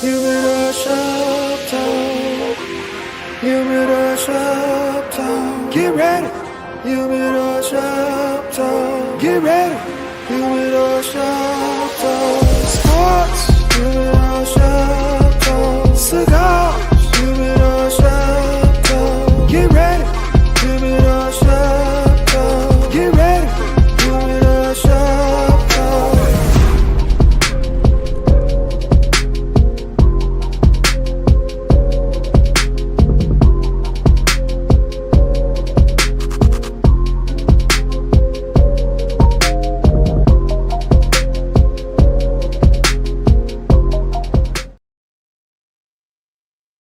Humidor shop talk. Humidor shop talk. Get ready. Humidor shop talk. Get ready. Humidor shop talk. Sports. Humidor shop talk. Cigars. Humidor shop talk. Get ready. Humidor shop talk. Get ready. Humidor shop talk.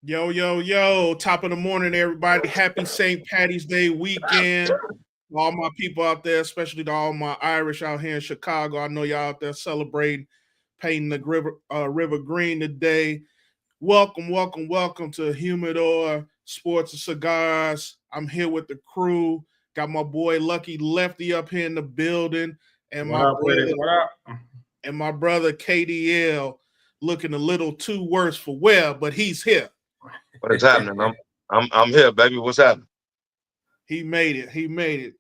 Yo, yo, yo, top of the morning, everybody. Happy St. Patty's Day weekend. All my people out there, especially to all my Irish out here in Chicago. I know y'all out there celebrating, painting the river green today. Welcome, welcome, welcome to Humidor Sports and Cigars. I'm here with the crew. Got my boy Lucky Lefty up here in the building. And What up? and my brother KDL looking a little too worse for wear, but he's here. What is happening? I'm here, baby. What's happening? He made it. He made it.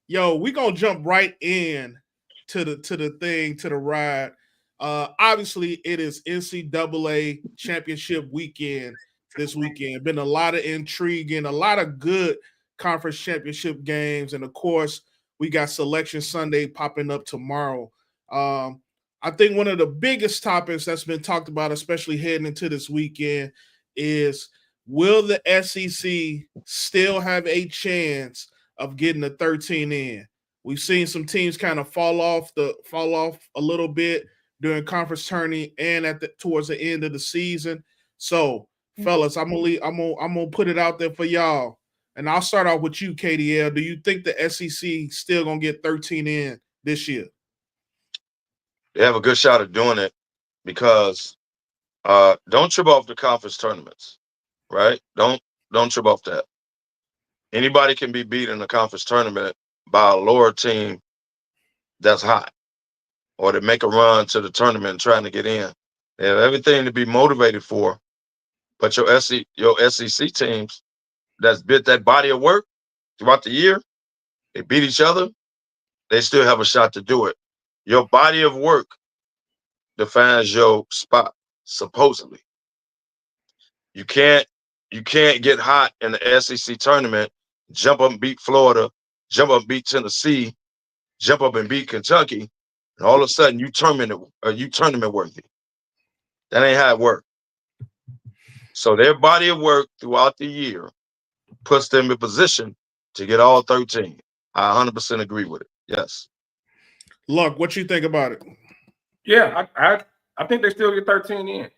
Yo, we gonna jump right in to the ride. Obviously, it is NCAA championship weekend this weekend. Been a lot of intriguing, a lot of good conference championship games, and of course, we got Selection Sunday popping up tomorrow. I think one of the biggest topics that's been talked about, especially heading into this weekend, is will the SEC still have a chance of getting the 13 in? We've seen some teams kind of fall off a little bit during conference tourney and towards the end of the season. So, fellas, I'm gonna put it out there for y'all, and I'll start off with you, KDL. Do you think the SEC still gonna get 13 in this year? They have a good shot of doing it because don't trip off the conference tournaments, right? Don't trip off that. Anybody can be beat in a conference tournament by a lower team that's hot, or to make a run to the tournament trying to get in. They have everything to be motivated for, but your SEC teams that's built that body of work throughout the year, they beat each other, they still have a shot to do it. Your body of work defines your spot, supposedly. You can't get hot in the SEC tournament, jump up and beat Florida, jump up and beat Tennessee, jump up and beat Kentucky, and all of a sudden you tournament worthy. That ain't how it works. So their body of work throughout the year puts them in position to get all 13. I 100% agree with it. Yes. Luck, what you think about it? Yeah, I think they still get 13 in.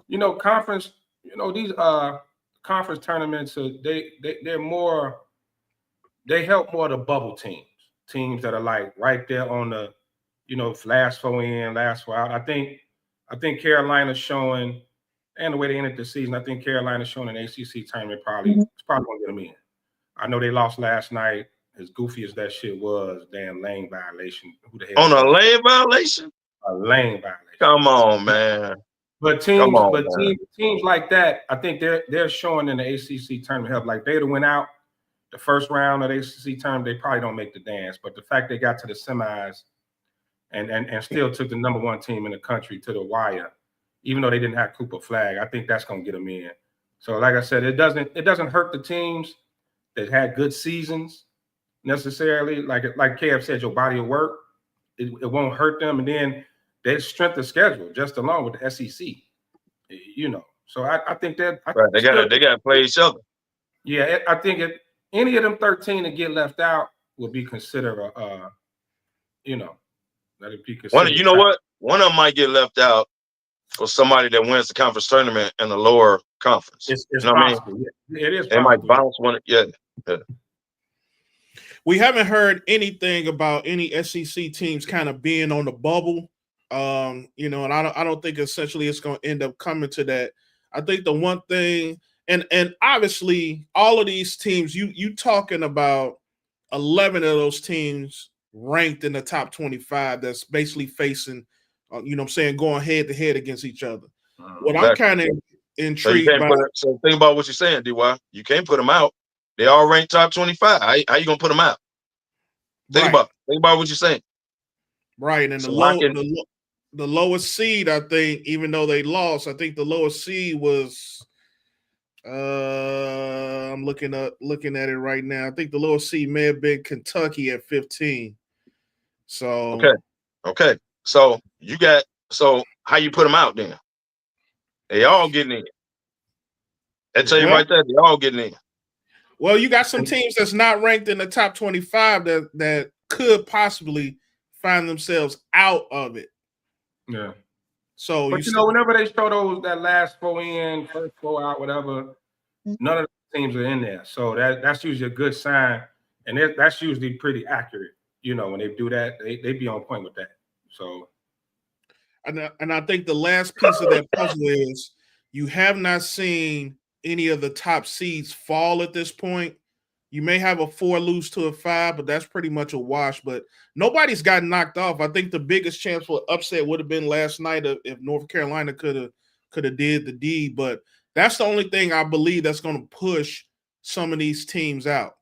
You know, conference. You know, these conference tournaments. They're more. They help more the bubble teams that are like right there on the, last four in, last four out. I think Carolina's showing, and the way they ended the season, I think Carolina's showing an ACC tournament it's probably gonna get them in. I know they lost last night. As goofy as that shit was, damn lane violation. Who the hell? On a lane violation? A lane violation. Come on, man. But teams like that, I think they're showing in the ACC tournament help. Like they'd have went out the first round of the ACC tournament, they probably don't make the dance. But the fact they got to the semis and still took the number one team in the country to the wire, even though they didn't have Cooper Flag, I think that's gonna get them in. So, like I said, it doesn't hurt the teams that had good seasons necessarily. Like Kev said, your body of work, it won't hurt them, and then they strengthen the schedule just along with the SEC. So I think that right. They got to play each other. Yeah, I think if any of them 13 that get left out would be considered let it be considered. You know what? One of them might get left out for somebody that wins the conference tournament in the lower conference. It's you know possible. What I mean? Yeah, it is. They might bounce one. Yeah. We haven't heard anything about any SEC teams kind of being on the bubble. And I don't think essentially it's going to end up coming to that. I think the one thing, and obviously all of these teams, you talking about 11 of those teams ranked in the top 25 that's basically facing, going head to head against each other. What I'm kind of intrigued by. So think about what you're saying, DY. You can't put them out. They all ranked top 25. How you gonna put them out? Think about what you're saying. Right, and the lowest seed, I think, even though they lost, I think the lowest seed was. I'm looking at it right now. I think the lowest seed may have been Kentucky at 15. So okay. So how you put them out then? They all getting in. I tell you right there, they all getting in. Well, you got some teams that's not ranked in the top 25 that could possibly find themselves out of it. Yeah. So, but whenever they show that last 4 in, first 4 out, whatever, none of the teams are in there. So that's usually a good sign, and that's usually pretty accurate. When they do that, they be on point with that. So, and I think the last piece of that puzzle is you have not seen any of the top seeds fall at this point. You may have a 4 lose to a 5, but that's pretty much a wash. But nobody's gotten knocked off. I think the biggest chance for upset would have been last night if North Carolina could have did the deed. But that's the only thing I believe that's going to push some of these teams out.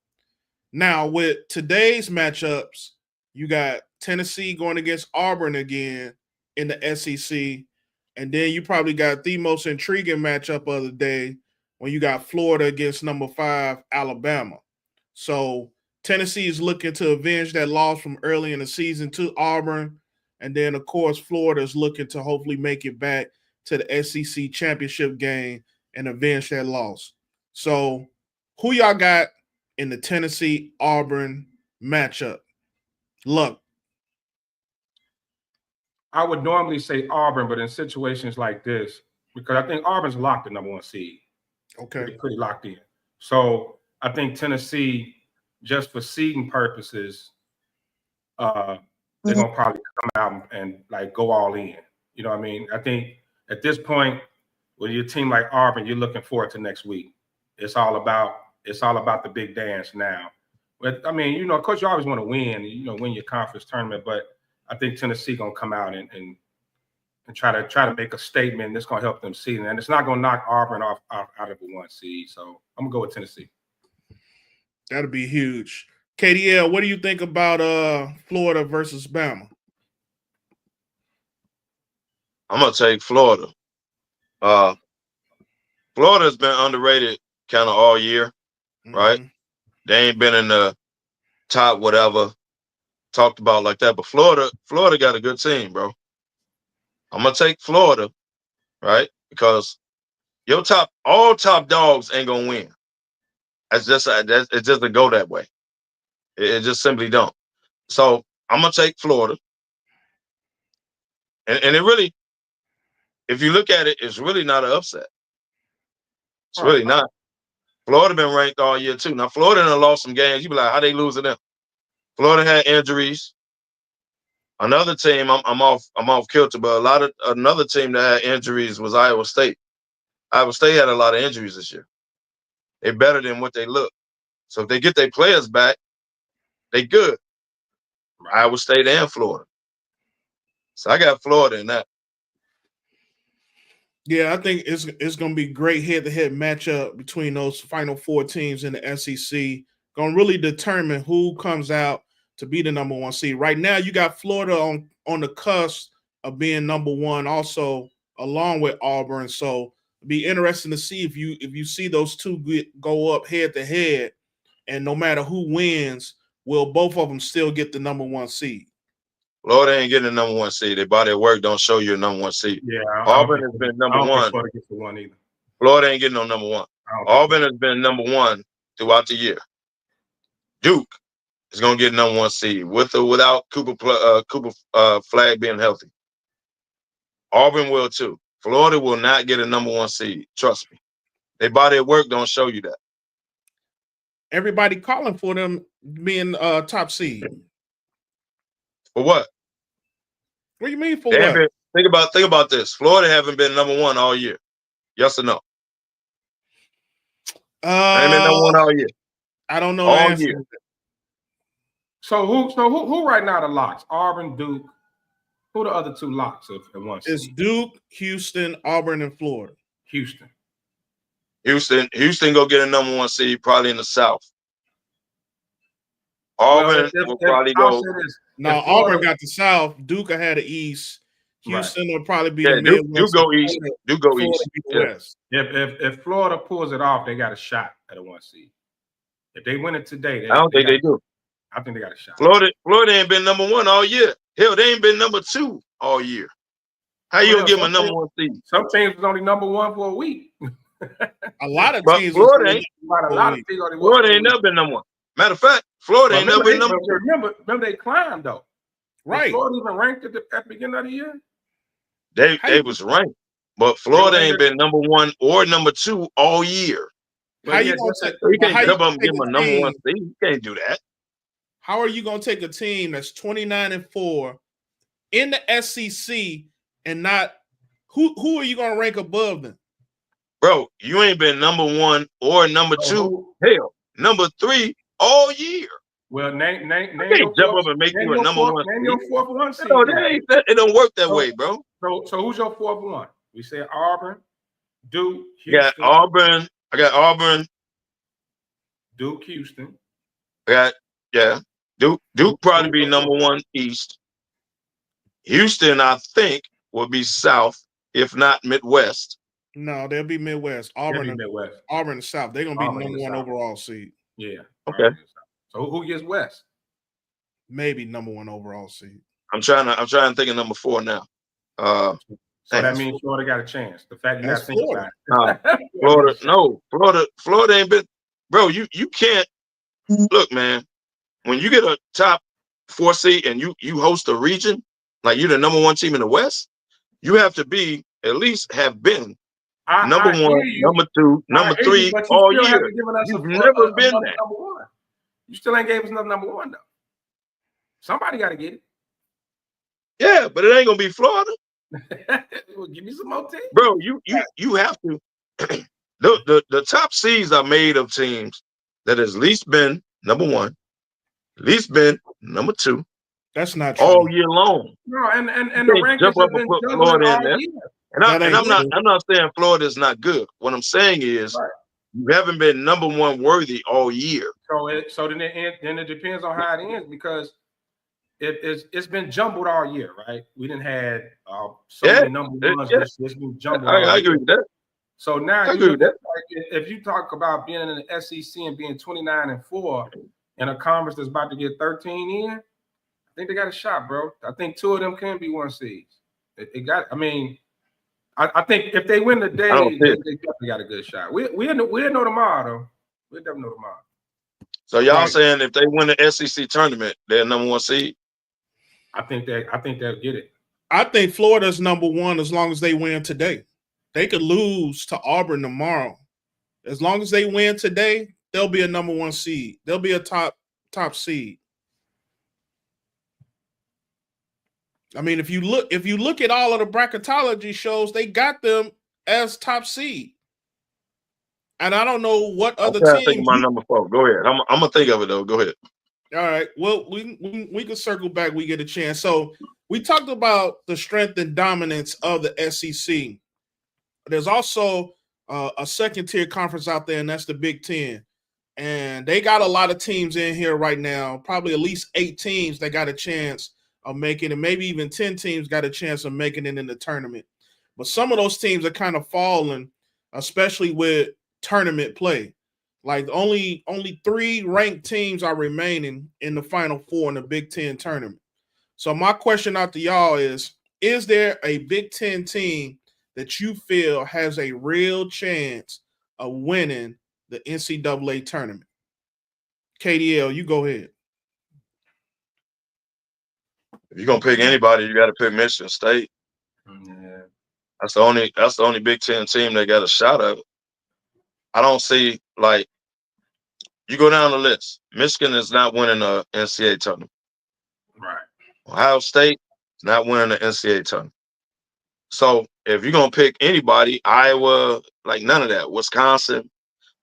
Now, with today's matchups, you got Tennessee going against Auburn again in the SEC. And then you probably got the most intriguing matchup of the day when you got Florida against number 5, Alabama. So Tennessee is looking to avenge that loss from early in the season to Auburn. And then, of course, Florida is looking to hopefully make it back to the SEC championship game and avenge that loss. So who y'all got in the Tennessee-Auburn matchup? Look. I would normally say Auburn, but in situations like this, because I think Auburn's locked the number 1 seed. Okay. They're pretty locked in. So I think Tennessee, just for seeding purposes, they're going to probably come out and like go all in. You know what I mean? I think at this point, with your team like Auburn, you're looking forward to next week. It's all about the big dance now. But I mean, of course, you always want to win, win your conference tournament. But I think Tennessee gonna come out and try to make a statement that's gonna help them seed, and it's not gonna knock Auburn off out of the 1 seed. So I'm gonna go with Tennessee. That'll be huge. KDL, what do you think about Florida versus Bama? I'm gonna take Florida. Florida's been underrated kind of all year, right? They ain't been in the top whatever talked about like that. But Florida got a good team, bro. I'm gonna take Florida, right? Because all top dogs ain't gonna win. It's just a go that way. It just simply don't. So I'm gonna take Florida, and it really, if you look at it, it's really not an upset. It's really not. Florida been ranked all year too. Now Florida done lost some games. You be like, how they losing them? Florida had injuries. Another team, I'm off kilter, but another team that had injuries was Iowa State. Iowa State had a lot of injuries this year. They're better than what they look. So if they get their players back, they good. Iowa State and Florida. So I got Florida in that. Yeah, I think it's going to be a great head-to-head matchup between those final 4 teams in the SEC. Going to really determine who comes out to be the number 1 seed. Right now, you got Florida on the cusp of being number 1, also along with Auburn. So it'll be interesting to see if you see those two go up head-to-head, and no matter who wins, will both of them still get the number 1 seed? Florida ain't getting the number 1 seed. Their body of work don't show you a number 1 seed. Yeah, Auburn has been number 1. Florida gets the 1 either. Florida ain't getting no number 1. Auburn has been number 1 throughout the year. Duke is gonna get number 1 seed with or without Cooper Flag being healthy. Auburn will too. Florida will not get a number 1 seed. Trust me. Their body of work don't show you that. Everybody calling for them being top seed. For what? What do you mean for what? Think about this. Florida haven't been number 1 all year. Yes or no? They ain't been number 1 all year. I don't know. All year. So who right now the locks? Auburn, Duke. Who the other two locks at one seed? It's Duke, Houston, Auburn, and Florida. Houston go get a number 1 seed probably in the South. Auburn will probably go. No, Auburn got the South. Duke had the East. Houston will probably be the Midwest. Duke go East. Duke go East. West. If Florida pulls it off, they got a shot at a 1 seed. If they win it today, I don't think they do. I think they got a shot. Florida ain't been number 1 all year. Hell, they ain't been number 2 all year. How you gonna give them a number 1 seed? Some teams was only number 1 for a week. A lot of teams. Florida ain't never been number 1. Matter of fact, Florida ain't never been number 1. Remember they climbed though. Right. Was Florida even ranked at the beginning of the year? They was ranked, but Florida ain't been number 1 or number 2 all year. How you gonna you can't jump up and give them a number 1 seed? You can't do that. How are you gonna take a team that's 29-4 in the SEC and not who are you gonna rank above them? Bro, you ain't been number 1 or number 2. Hell, number 3 all year. Well, name can't jump up and make you a number 1. Name your 4th 1 seed. No, it don't work that way, bro. So who's your 4th 1? We said Auburn, Duke, Houston. I got Auburn. Duke, Houston. Duke probably be number 1 East. Houston, I think, will be South, if not Midwest. No, they'll be Midwest. Auburn and South. They're gonna be number 1 overall seed. Yeah. Okay. So who gets West? Maybe number 1 overall seed. I'm trying to think of number 4 now. So that means Florida got a chance. The fact you got to think about it. Florida ain't been, bro. You can't look, man. When you get a top 4 seed and you host a region, like you're the number 1 team in the West, you have to be at least have been number 1, number 2, number 3 all year. You've never been there. Number 1. You still ain't gave us another number 1 though. Somebody got to get it. Yeah, but it ain't gonna be Florida. Well, give me some more teams, bro. You have to. the top seeds are made of teams that has at least been number 1, at least been number 2. That's not true. All year long. No, and the rankings have been Florida in there. And I'm not saying Florida is not good. What I'm saying is you haven't been number 1 worthy all year. So then it depends on how it ends, because it's been jumbled all year, right? We didn't have many number 1s. It's been jumbled. I agree with that. So now if you talk about being in the SEC and being 29-4 in a conference that's about to get 13 in, I think they got a shot, bro. I think 2 of them can be 1 seeds. I think if they win the day, they definitely got a good shot. We'll know tomorrow, though. We'll definitely know tomorrow. So y'all saying if they win the SEC tournament, they're number 1 seed? I think they'll get it. I think Florida's number 1 as long as they win today. They could lose to Auburn tomorrow. As long as they win today, they'll be a number 1 seed. They'll be a top seed. I mean, if you look at all of the bracketology shows, they got them as top seed. And I don't know what other teams. Think of my number 4. Go ahead. I'm gonna think of it though. Go ahead. All right. Well, we can circle back. We get a chance. So we talked about the strength and dominance of the SEC. There's also a second tier conference out there, and that's the Big Ten. And they got a lot of teams in here right now. Probably at least 8 teams that got a chance of making it, maybe even 10 teams got a chance of making it in the tournament. But some of those teams are kind of falling, especially with tournament play. Like only 3 ranked teams are remaining in the Final 4 in the Big Ten tournament. So my question out to y'all is there a Big Ten team that you feel has a real chance of winning the NCAA tournament? KDL, you go ahead. If you're gonna pick anybody, you got to pick Michigan State. Yeah. That's the only Big Ten team that got a shot at it. I don't see, like, you go down the list. Michigan is not winning the NCAA tournament. Right. Ohio State is not winning the NCAA tournament. So if you're gonna pick anybody, Iowa, like none of that. Wisconsin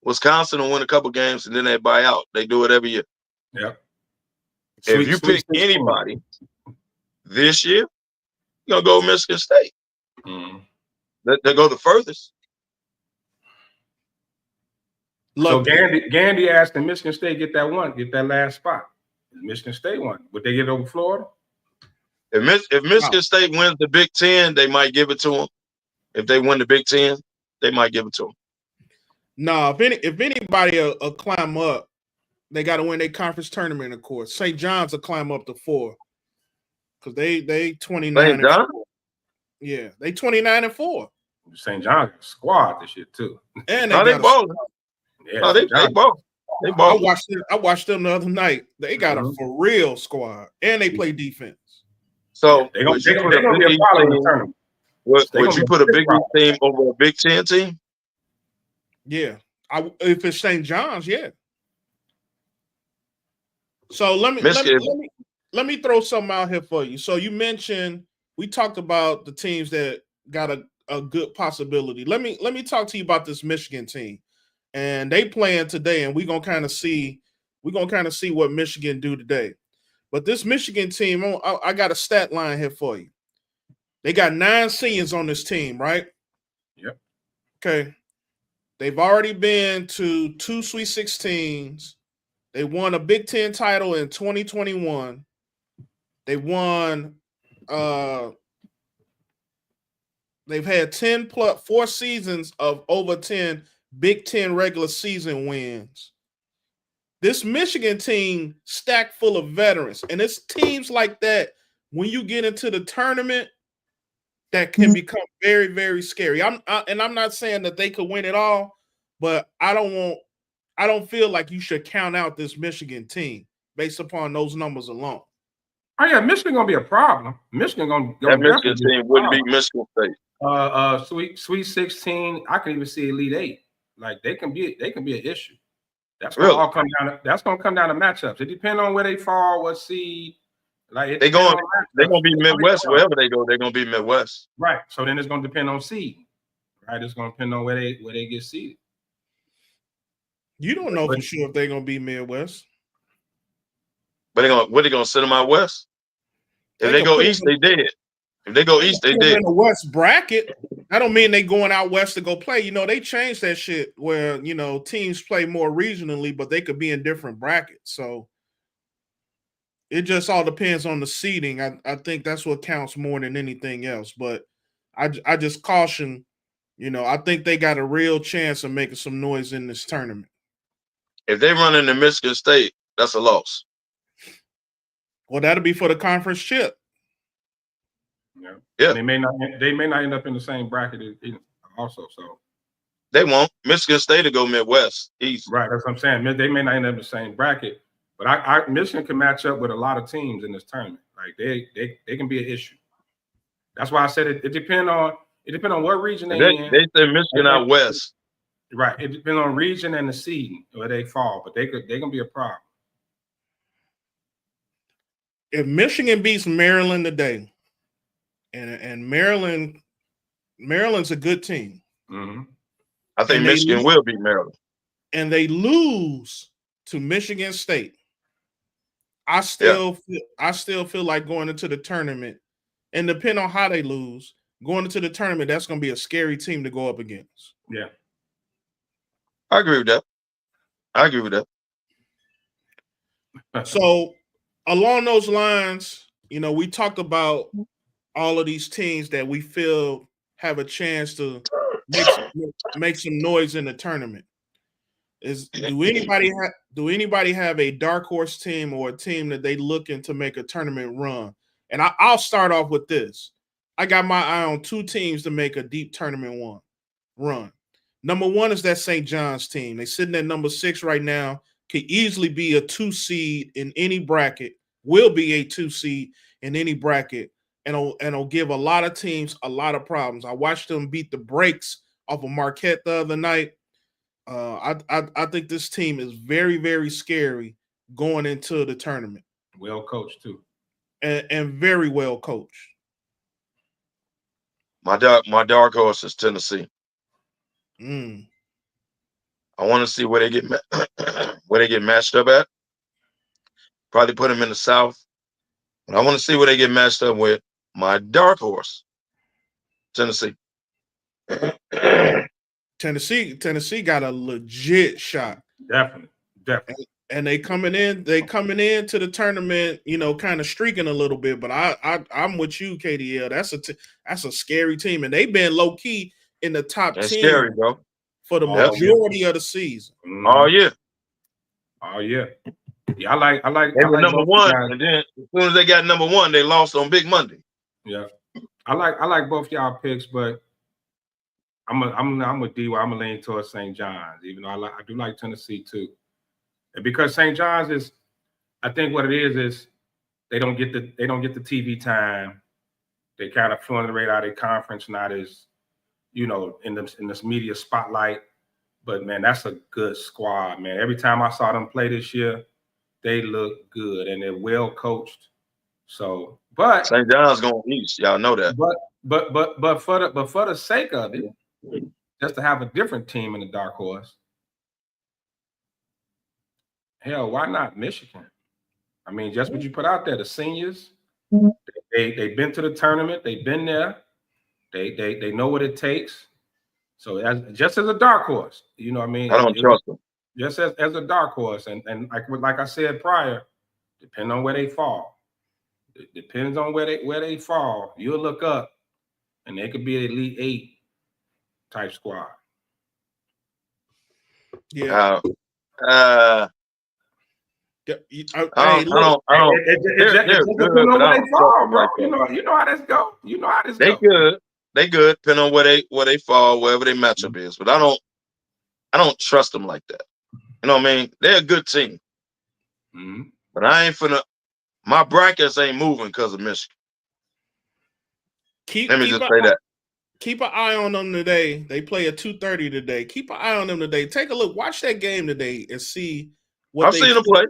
will win a couple games and then they buy out. They do it every year. Yep. If you pick anybody this year, gonna go Michigan State. They go the furthest. So Gandy asked if Michigan State get that last spot. Michigan State won. Would they get over Florida? If Michigan State wins the Big Ten, they might give it to them. If they win the Big Ten, they might give it to them. No, if anybody will climb up, they got to win their conference tournament, of course. St. John's will climb up to 4 because they 29. St. John? Yeah, they 29-4. St. John's squad this year too. And they balling. Yeah, they ball. They ball. I watched them the other night. They got a for real squad, and they play defense. So they're gonna be a problem in the tournament. Would you put a Big East team over a Big Ten team? Yeah, if it's St. John's, yeah. So let me throw something out here for you. So you mentioned we talked about the teams that got a good possibility. Let me talk to you about this Michigan team, and they playing today, and we're gonna kind of see what Michigan do today. But this Michigan team, I got a stat line here for you. They got 9 seniors on this team, right? Yep. Okay. They've already been to 2 Sweet 16s. They won a Big Ten title in 2021. They won. They've had 4 seasons of over 10 Big Ten regular season wins. This Michigan team stacked full of veterans, and it's teams like that when you get into the tournament that can become very, very scary. I'm not saying that they could win it all, but I don't feel like you should count out this Michigan team based upon those numbers alone. Oh yeah, Michigan gonna be a problem. Michigan gonna Michigan team wouldn't beat Michigan State. Sweet 16. I can even see Elite 8. Like they can be an issue. That's gonna all come down. That's gonna come down to matchups. It depends on where they fall, what seed. Like they're gonna be Midwest wherever they go. They're gonna be Midwest. Right. So then it's gonna depend on seed. Right. It's gonna depend on where they get seeded. You don't know for sure if they're gonna be Midwest. But what they gonna send them out west? If they go east, they dead. If they go east, they dead. In the West bracket, I don't mean they going out west to go play. You know, they changed that shit where, you know, teams play more regionally, but they could be in different brackets. So it just all depends on the seeding. I think that's what counts more than anything else. But I just caution, you know, I think they got a real chance of making some noise in this tournament. If they run into Michigan State, that's a loss. Well, that'll be for the conference chip. Yeah. They may not end up in the same bracket also. So they won't. Michigan State to go Midwest, East. Right. That's what I'm saying. They may not end up in the same bracket, but Michigan can match up with a lot of teams in this tournament. Like they can be an issue. That's why I said it depends on what region they in. They said Michigan out west. Right. It depends on region and the seeding where they fall, but they can be a problem. If Michigan beats Maryland today, and Maryland's a good team. Mm-hmm. I think Michigan will beat Maryland. And they lose to Michigan State. I still feel like going into the tournament, and depending on how they lose, going into the tournament, that's going to be a scary team to go up against. Yeah. I agree with that. So along those lines, you know, we talked about all of these teams that we feel have a chance to make some noise in the tournament. Do anybody have a dark horse team or a team that they looking to make a tournament run? And I'll start off with this. I got my eye on 2 teams to make a deep tournament run. Number 1 is that St. John's team. They're sitting at number 6 right now. Could easily be a 2 seed in any bracket. Will be a 2 seed in any bracket. And it'll give a lot of teams a lot of problems. I watched them beat the brakes off of Marquette the other night. I think this team is very, very scary going into the tournament. Well coached too. And very well coached. My dark horse is Tennessee. I want to see where they get matched up at. Probably put them in the South. But I want to see where they get matched up with my dark horse, Tennessee. Tennessee got a legit shot. Definitely. And they coming into the tournament, kind of streaking a little bit. But I'm with you, KDL. That's a scary team, and they've been low key in the top 10 scary, bro. For the majority of the season. Oh yeah. Yeah, I like. They were number one, and then as soon as they got number one, they lost on Big Monday. Yeah, I like both y'all picks, but I'm with D. I'm gonna lean towards St. John's, even though I do like Tennessee too, and because St. John's is, I think what it is they don't get the TV time. They kind of flying the radar of their conference, not as in this media spotlight. But man, that's a good squad, man. Every time I saw them play this year, they look good and they're well coached. So, but St. John's going east, y'all know that. But for the sake of it, just to have a different team in the dark horse, hell, why not Michigan? I mean, just what you put out there, the seniors, they've been to the tournament, they've been there, they know what it takes. So just as a dark horse, what I mean? I don't trust them. Just as a dark horse, and like I said prior, depending on where they fall. It depends on where they fall. You'll look up, and they could be an Elite 8 type squad. Yeah. I don't. They're good, but I don't fall, bro. You know how this go. You know how this they go. Good. They good, depending on where they fall, wherever their matchup is. But I don't trust them like that. You know what I mean? They're a good team. Mm-hmm. But I ain't finna. My brackets ain't moving because of Michigan. Let me just say that. Keep an eye on them today. They play at 2:30 today. Keep an eye on them today. Take a look. Watch that game today and see what I've seen them play.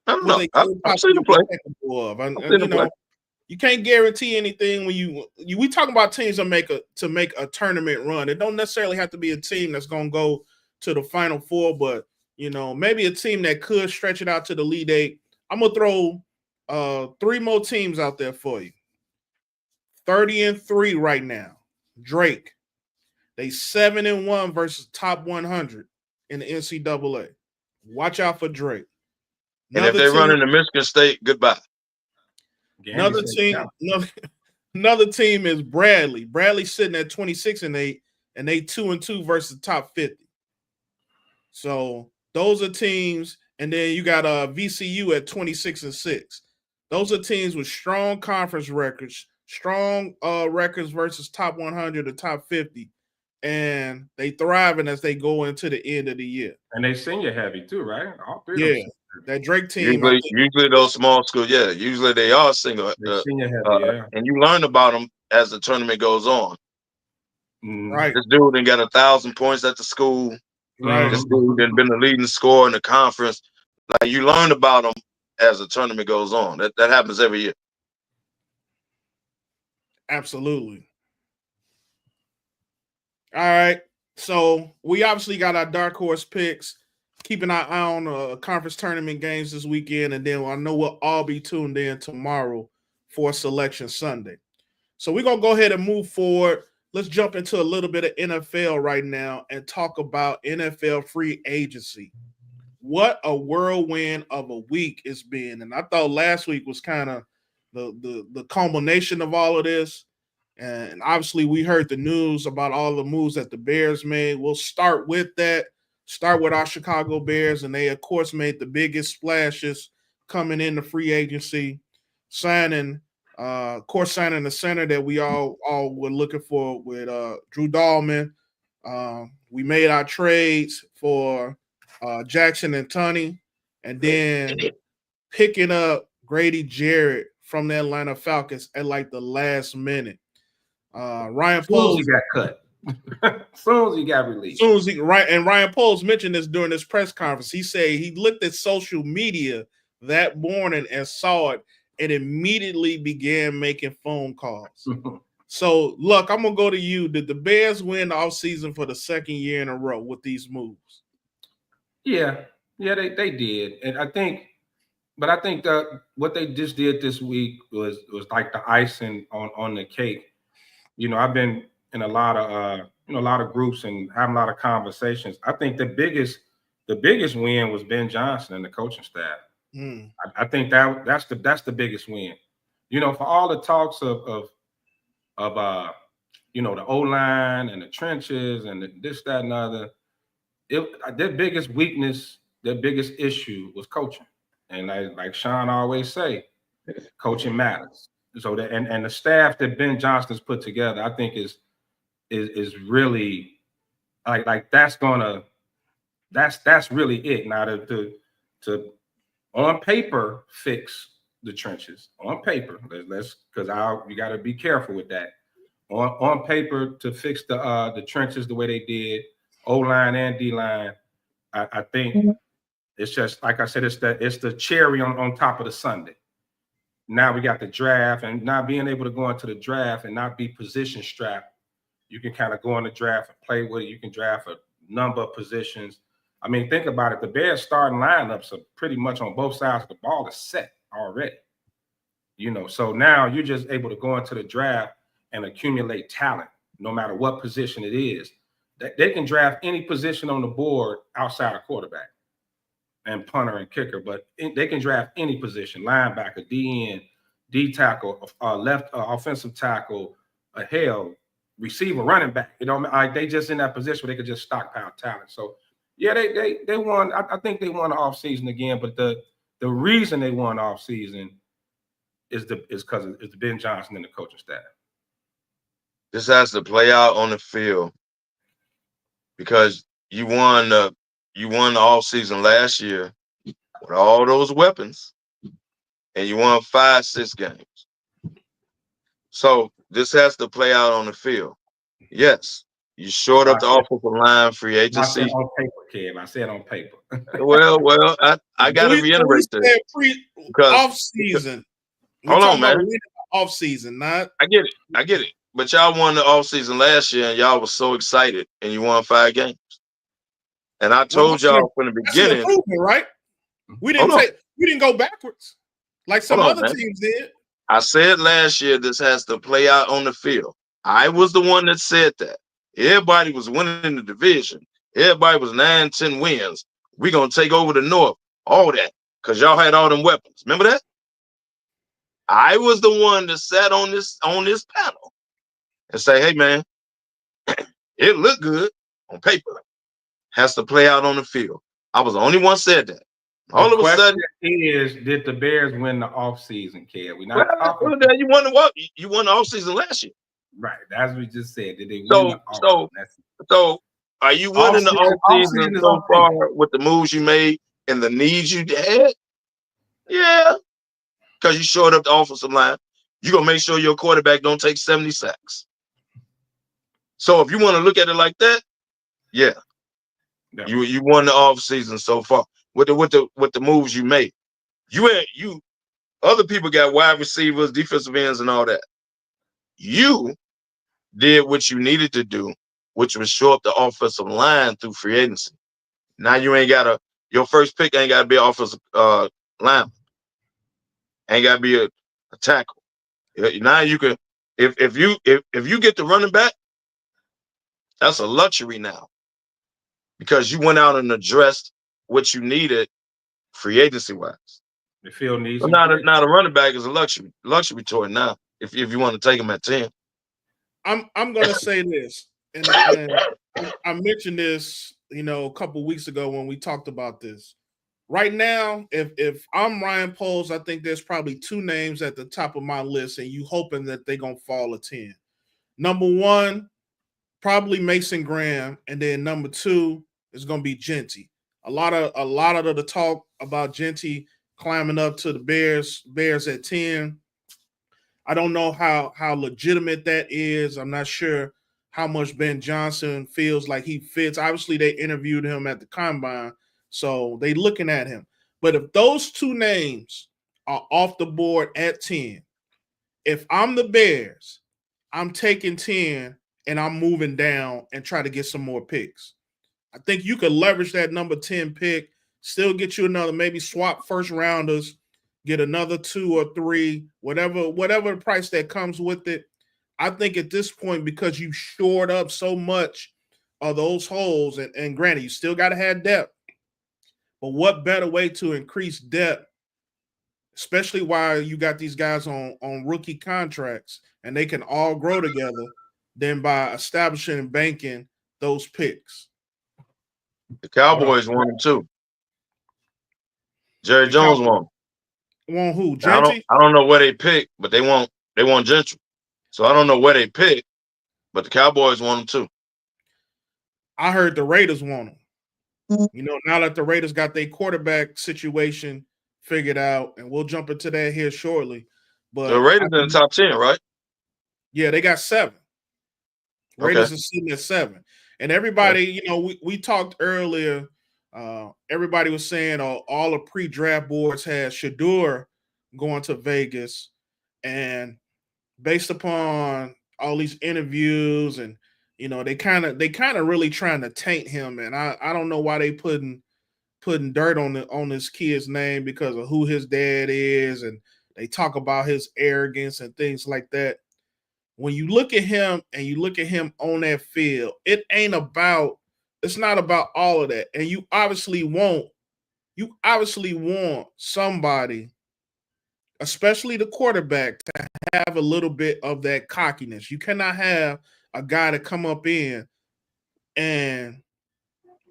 I don't know. I've seen them play. You can't guarantee anything when we talking about teams that make a tournament run. It don't necessarily have to be a team that's gonna go to the Final Four, but maybe a team that could stretch it out to the Elite 8. I'm gonna throw 3 more teams out there for you. 30-3 right now. Drake. They 7-1 versus top 100 in the NCAA. Watch out for Drake. And if they run into Michigan State, goodbye. Another team is Bradley. Bradley's sitting at 26-8, and they 2-2 versus top 50. So those are teams, and then you got VCU at 26-6. Those are teams with strong conference records, strong records versus top 100 or top 50, and they thriving as they go into the end of the year. And they senior heavy too, right? All 3 of them. That Drake team. Usually those small schools, usually they are senior heavy, and you learn about them as the tournament goes on. Right. This dude done got 1,000 points at the school. Right. This dude done been the leading scorer in the conference. Like, you learn about them as the tournament goes on. That happens every year. Absolutely. All right. So we obviously got our dark horse picks. Keep an eye on conference tournament games this weekend, and then I know we'll all be tuned in tomorrow for Selection Sunday. So we're going to go ahead and move forward. Let's jump into a little bit of NFL right now and talk about NFL free agency. What a whirlwind of a week it's been. And I thought last week was kind of the culmination of all of this. And obviously we heard the news about all the moves that the Bears made. We'll start with that. Start with our Chicago Bears, and they, of course, made the biggest splashes coming into free agency, signing the center that we all were looking for with Drew Dahlman. We made our trades for Jackson and Tunney, and then picking up Grady Jarrett from the Atlanta Falcons at like the last minute. Ryan Poles got cut. As soon as he got released. And Ryan Poles mentioned this during his press conference. He said he looked at social media that morning and saw it and immediately began making phone calls. So, look, I'm going to go to you. Did the Bears win the offseason for the second year in a row with these moves? Yeah, they did. And I think But I think that what they just did this week was like the icing on the cake. You know, I've been in a lot of a lot of groups and having a lot of conversations. I think the biggest win was Ben Johnson and the coaching staff. I think that's the biggest win. You know, for all the talks of you know, the O-line and the trenches and this, that, and other, their biggest weakness, their biggest issue was coaching. And like Sean always say, coaching matters. So that and the staff that Ben Johnson's put together, I think is really like that's really it. Now to on paper fix the trenches. On paper, let's because you got to be careful with that. On paper to fix the trenches the way they did, O-line and D-line, I think it's just like I said, it's the cherry on top of the sundae. Now we got the draft, and not being able to go into the draft and not be position strapped. You can kind of go in the draft and play with it. You can draft a number of positions. I mean, think about it. The Bears starting lineups are pretty much on both sides of the ball is set already. You know, so now you're just able to go into the draft and accumulate talent, no matter what position it is. They can draft any position on the board outside of quarterback and punter and kicker, but they can draft any position: linebacker, DN, D tackle, left offensive tackle, receiver, running back. You know, like they just in that position where they could just stockpile talent. So yeah, they won. I think they won the offseason again, but the reason they won the offseason is because it's the Ben Johnson and the coaching staff. This has to play out on the field because you won the offseason last year with all those weapons, and you won 5-6 games. So this has to play out on the field. Yes, you shored up the offensive line, free agency. I said on paper, Kev. I said on paper. well, I got to reiterate this. Off-season. Hold on, man. Off-season, not. I get it. But y'all won the offseason last year, and y'all was so excited, and you won 5 games. And I told y'all from the beginning, that's an improvement, right? We didn't go backwards like some other teams did. I said last year this has to play out on the field. I was the one that said that. Everybody was winning the division. Everybody was 9-10 wins. We're gonna take over the North. All that because y'all had all them weapons. Remember that? I was the one that sat on this panel and say, hey man, it looked good on paper. Has to play out on the field. I was the only one said that. All of a sudden, did the Bears win the offseason, Kev? You won the offseason last year. Right. That's what we just said. Did they win the offseason? So are you winning the offseason so far with the moves you made and the needs you had? Yeah. Because you showed up the offensive line. You're going to make sure your quarterback don't take 70 sacks. So if you want to look at it like that, yeah. You won the offseason so far with the moves you made. You other people got wide receivers, defensive ends, and all that. You did what you needed to do, which was show up the offensive line through free agency. Now you ain't got your first pick ain't got to be an offensive lineman. Ain't got to be a tackle. Now you can if you get the running back, that's a luxury now. Because you went out and addressed what you needed free agency wise. The field needs. Now the running back is a luxury toy now. If you want to take him at 10. I'm gonna say this, and I mentioned this, a couple weeks ago when we talked about this. Right now, if I'm Ryan Poles, I think there's probably 2 names at the top of my list, and you hoping that they're gonna fall a 10. Number 1, probably Mason Graham, and then number 2 is going to be Genty. A lot of the talk about Genty climbing up to the Bears at 10. I don't know how legitimate that is. I'm not sure how much Ben Johnson feels like he fits. Obviously, they interviewed him at the Combine, so they looking at him. But if those 2 names are off the board at 10, if I'm the Bears, I'm taking 10 and I'm moving down and try to get some more picks. I think you could leverage that number 10 pick, still get you another, maybe swap first rounders get another 2 or 3, whatever price that comes with it. I think at this point, because you shored up so much of those holes, and granted, you still got to have depth, but what better way to increase depth, especially while you got these guys on rookie contracts and they can all grow together, than by establishing and banking those picks. The Cowboys want him too. Jerry Jones want him. Want who? Gentry? I don't know where they pick, but they want Gentry. So I don't know where they pick, but the Cowboys want him too. I heard the Raiders want him. You know, now that the Raiders got their quarterback situation figured out, and we'll jump into that here shortly. But the Raiders in the top 10, right? Yeah, they got 7. Raiders are sitting at 7. And everybody, you know, we talked earlier. Everybody was saying all the pre-draft boards had Shedeur going to Vegas, and based upon all these interviews, and you know, they kind of really trying to taint him. And I don't know why they putting dirt on this kid's name because of who his dad is, and they talk about his arrogance and things like that. When you look at him and you look at him on that field, it's not about all of that. And you obviously want somebody, especially the quarterback, to have a little bit of that cockiness. You cannot have a guy to come up in and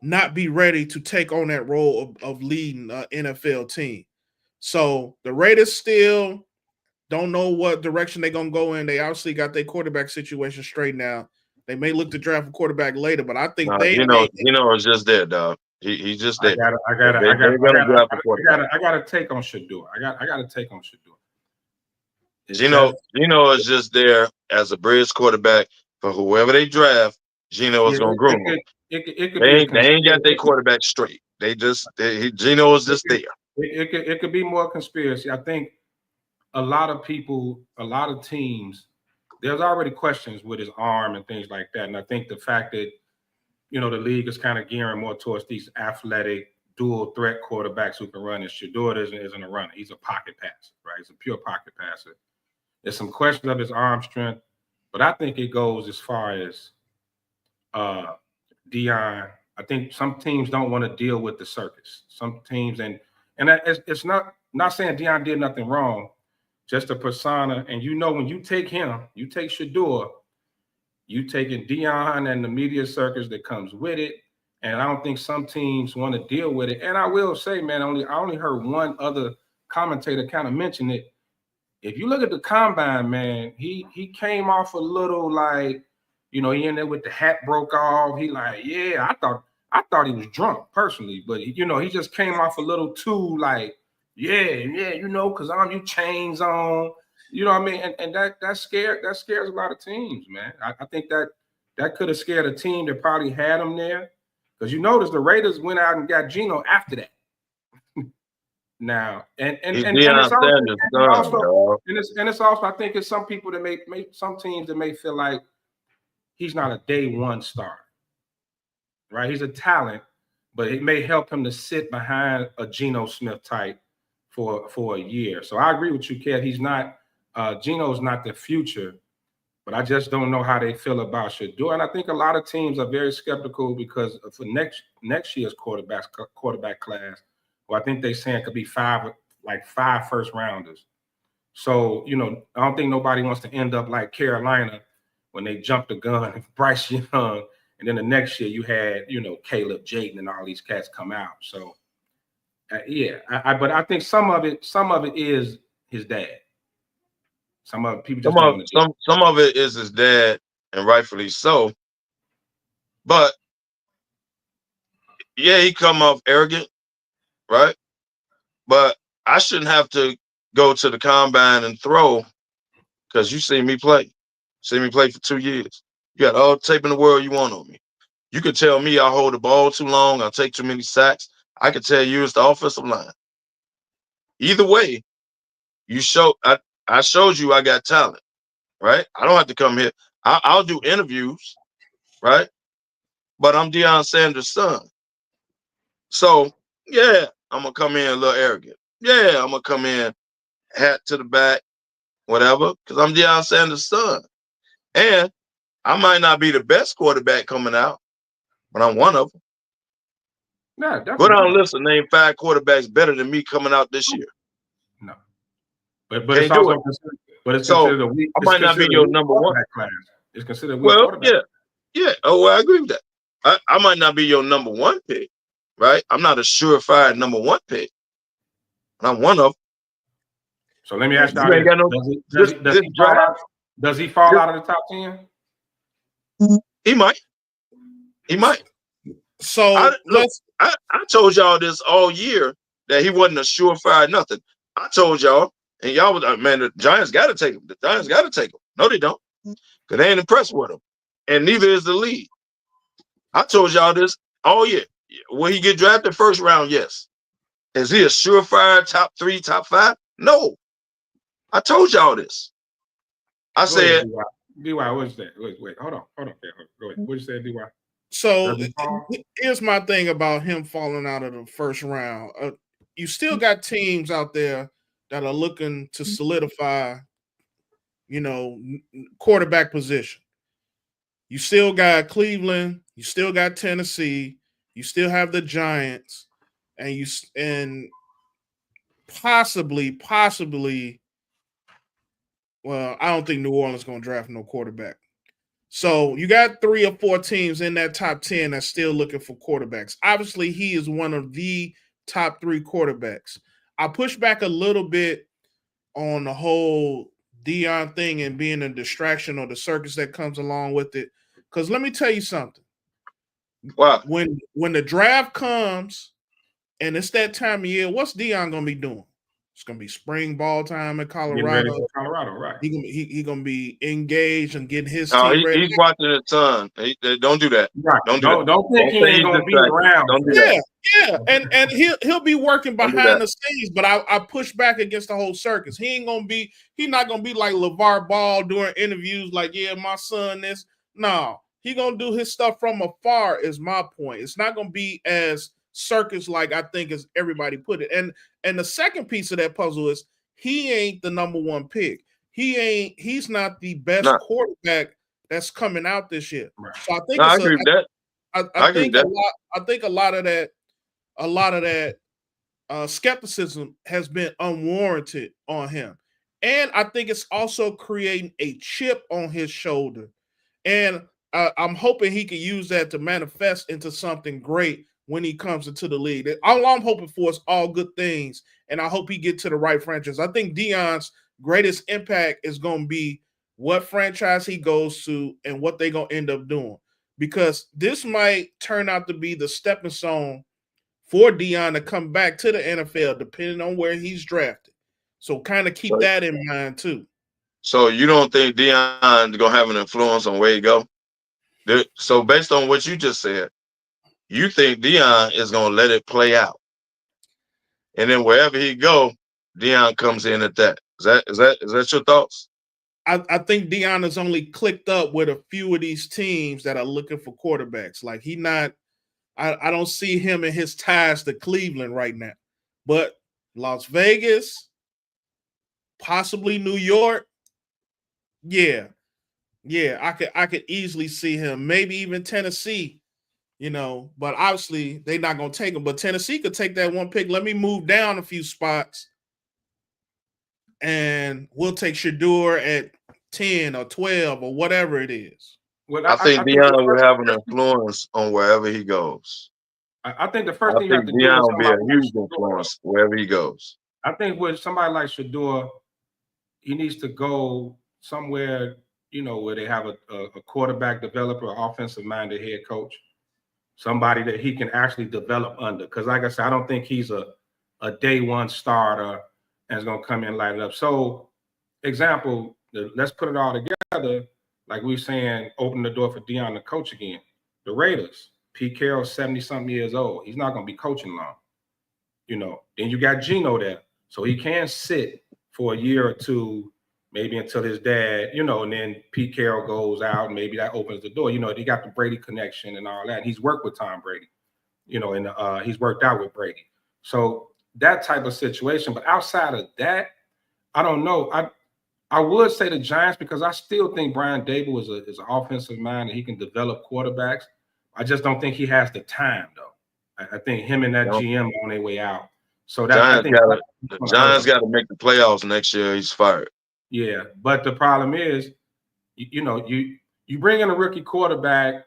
not be ready to take on that role of leading an NFL team. So the Raiders still don't know what direction they're going to go in. They obviously got their quarterback situation straight now. They may look to draft a quarterback later, but I think Gino is just there, dog. He's just there. I got to take on Shedeur. I got to take on Shedeur. Gino is just there as a bridge quarterback for whoever they draft. Gino is going to groom them. They ain't got their quarterback straight. Gino is just there. It could be more conspiracy. I think a lot of people, a lot of teams, there's already questions with his arm and things like that. And I think the fact that, you know, the league is kind of gearing more towards these athletic, dual threat quarterbacks who can run. And Shedeur isn't a runner. He's a pocket passer, right? He's a pure pocket passer. There's some questions of his arm strength, but I think it goes as far as Deion. I think some teams don't want to deal with the circus. Some teams, and it's not saying Deion did nothing wrong, just a persona. And you know, when you take him, you take Shedeur, you taking Deion and the media circus that comes with it. And I don't think some teams want to deal with it. And I will say, man, I only heard one other commentator kind of mention it. If you look at the combine, man, he came off a little like, you know, he in there with the hat broke off. He like, yeah, I thought he was drunk personally, but you know, he just came off a little too like, yeah, you know, because you chains on, you know what I mean? And that scares a lot of teams, man. I think that could have scared a team that probably had him there. Because you notice the Raiders went out and got Gino after that. Now, and it's also, I think it's some people that may some teams that may feel like he's not a day one star. Right? He's a talent, but it may help him to sit behind a Geno Smith type for a year. So I agree with you, Kev. He's not Geno's not the future, but I just don't know how they feel about Shedeur. And I think a lot of teams are very skeptical because for next year's quarterback class, well, I think they're saying it could be 5 first rounders. So, you know, I don't think nobody wants to end up like Carolina when they jumped the gun and Bryce Young, and then the next year you had, you know, Caleb Jayden and all these cats come out. So, but I think some of it is his dad. Some of it is his dad, and rightfully so. But yeah, he come off arrogant, right? But I shouldn't have to go to the combine and throw because you see me play. See me play for 2 years. You got all the tape in the world you want on me. You could tell me I hold the ball too long, I take too many sacks. I could tell you it's the offensive line. Either way, I showed you I got talent, right? I don't have to come here. I'll do interviews, right? But I'm Deion Sanders' son. So, yeah, I'm going to come in a little arrogant. Yeah, I'm going to come in hat to the back, whatever, because I'm Deion Sanders' son. And I might not be the best quarterback coming out, but I'm one of them. No, Go down and listen, name 5 quarterbacks better than me coming out this year. No. But it's also considered, considered a weak. I might not be your number one class. It's considered a weak quarterback. Yeah. Oh, well, I agree with that. I might not be your number one pick, right? I'm not a surefire number one pick. I'm one of them. So let me ask you, does he fall out of the top 10? He might. He might. So I told y'all this all year that he wasn't a surefire nothing. I told y'all, and y'all was man, the Giants got to take him. The Giants got to take him. No, they don't, because they ain't impressed with him, and neither is the league. I told y'all this all year. Will he get drafted first round? Yes. Is he a surefire top 3, top 5? No. I told y'all this. I said, DY, what's that? Wait, hold on. Go ahead. What you said, DY? So here's my thing about him falling out of the first round. You still got teams out there that are looking to solidify, quarterback position. You still got Cleveland, you still got Tennessee, you still have the Giants, and possibly, well, I don't think New Orleans is going to draft no quarterback. So you got 3 or 4 teams in that top 10 that's still looking for quarterbacks. Obviously, he is one of the top 3 quarterbacks. I push back a little bit on the whole Deion thing and being a distraction or the circus that comes along with it. Because let me tell you something. Wow. When the draft comes and it's that time of year, what's Deion going to be doing? It's going to be spring ball time in Colorado. Getting ready for Colorado, right? He gonna be engaged and getting his team ready. He's watching his son. Don't do that. Right. Don't think he ain't gonna be around. Don't do that. Yeah. And he'll be working behind the scenes. But I push back against the whole circus. He's not gonna be like LeVar Ball doing interviews like, yeah, my son this. No, he gonna do his stuff from afar. Is my point. It's not gonna be as circus like I think as everybody put it. And the second piece of that puzzle is he ain't the number one pick. He's not the best quarterback that's coming out this year. Right. So I think I agree with that. I think a lot of that skepticism has been unwarranted on him. And I think it's also creating a chip on his shoulder. And I'm hoping he can use that to manifest into something great when he comes into the league. All I'm hoping for is all good things, and I hope he get to the right franchise. I think Deion's greatest impact is going to be what franchise he goes to and what they're going to end up doing, because this might turn out to be the stepping stone for Deion to come back to the NFL, depending on where he's drafted. So kind of keep that in mind too. So you don't think Deion is going to have an influence on where he go? So based on what you just said, you think Deion is going to let it play out, and then wherever he go, Deion comes in at that. Is that your thoughts? I think Deion has only clicked up with a few of these teams that are looking for quarterbacks. Like I don't see him in his ties to Cleveland right now, but Las Vegas, possibly New York, yeah, I could easily see him. Maybe even Tennessee. But obviously they're not going to take him. But Tennessee could take that one pick. Let me move down a few spots, and we'll take Shedeur at 10 or 12 or whatever it is. Well, I think Deion will have an influence on wherever he goes. I think the first thing you have to do Deion will be a huge influence wherever he goes. I think with somebody like Shedeur, he needs to go somewhere, where they have a quarterback developer, offensive-minded head coach. Somebody that he can actually develop under. Because like I said, I don't think he's a day one starter and is going to come in and light it up. So, example, let's put it all together. Like we were saying, open the door for Deion to coach again. The Raiders, Pete Carroll's 70-something years old. He's not going to be coaching long. Then you got Geno there. So he can sit for a year or two, maybe until his dad, and then Pete Carroll goes out, and maybe that opens the door. They got the Brady connection and all that. He's worked with Tom Brady, and he's worked out with Brady. So that type of situation. But outside of that, I don't know. I would say the Giants because I still think Brian Dable is an offensive mind and he can develop quarterbacks. I just don't think he has the time though. I think him and that GM on their way out. So that I think the Giants got to make the playoffs next year. He's fired. Yeah, but the problem is, you bring in a rookie quarterback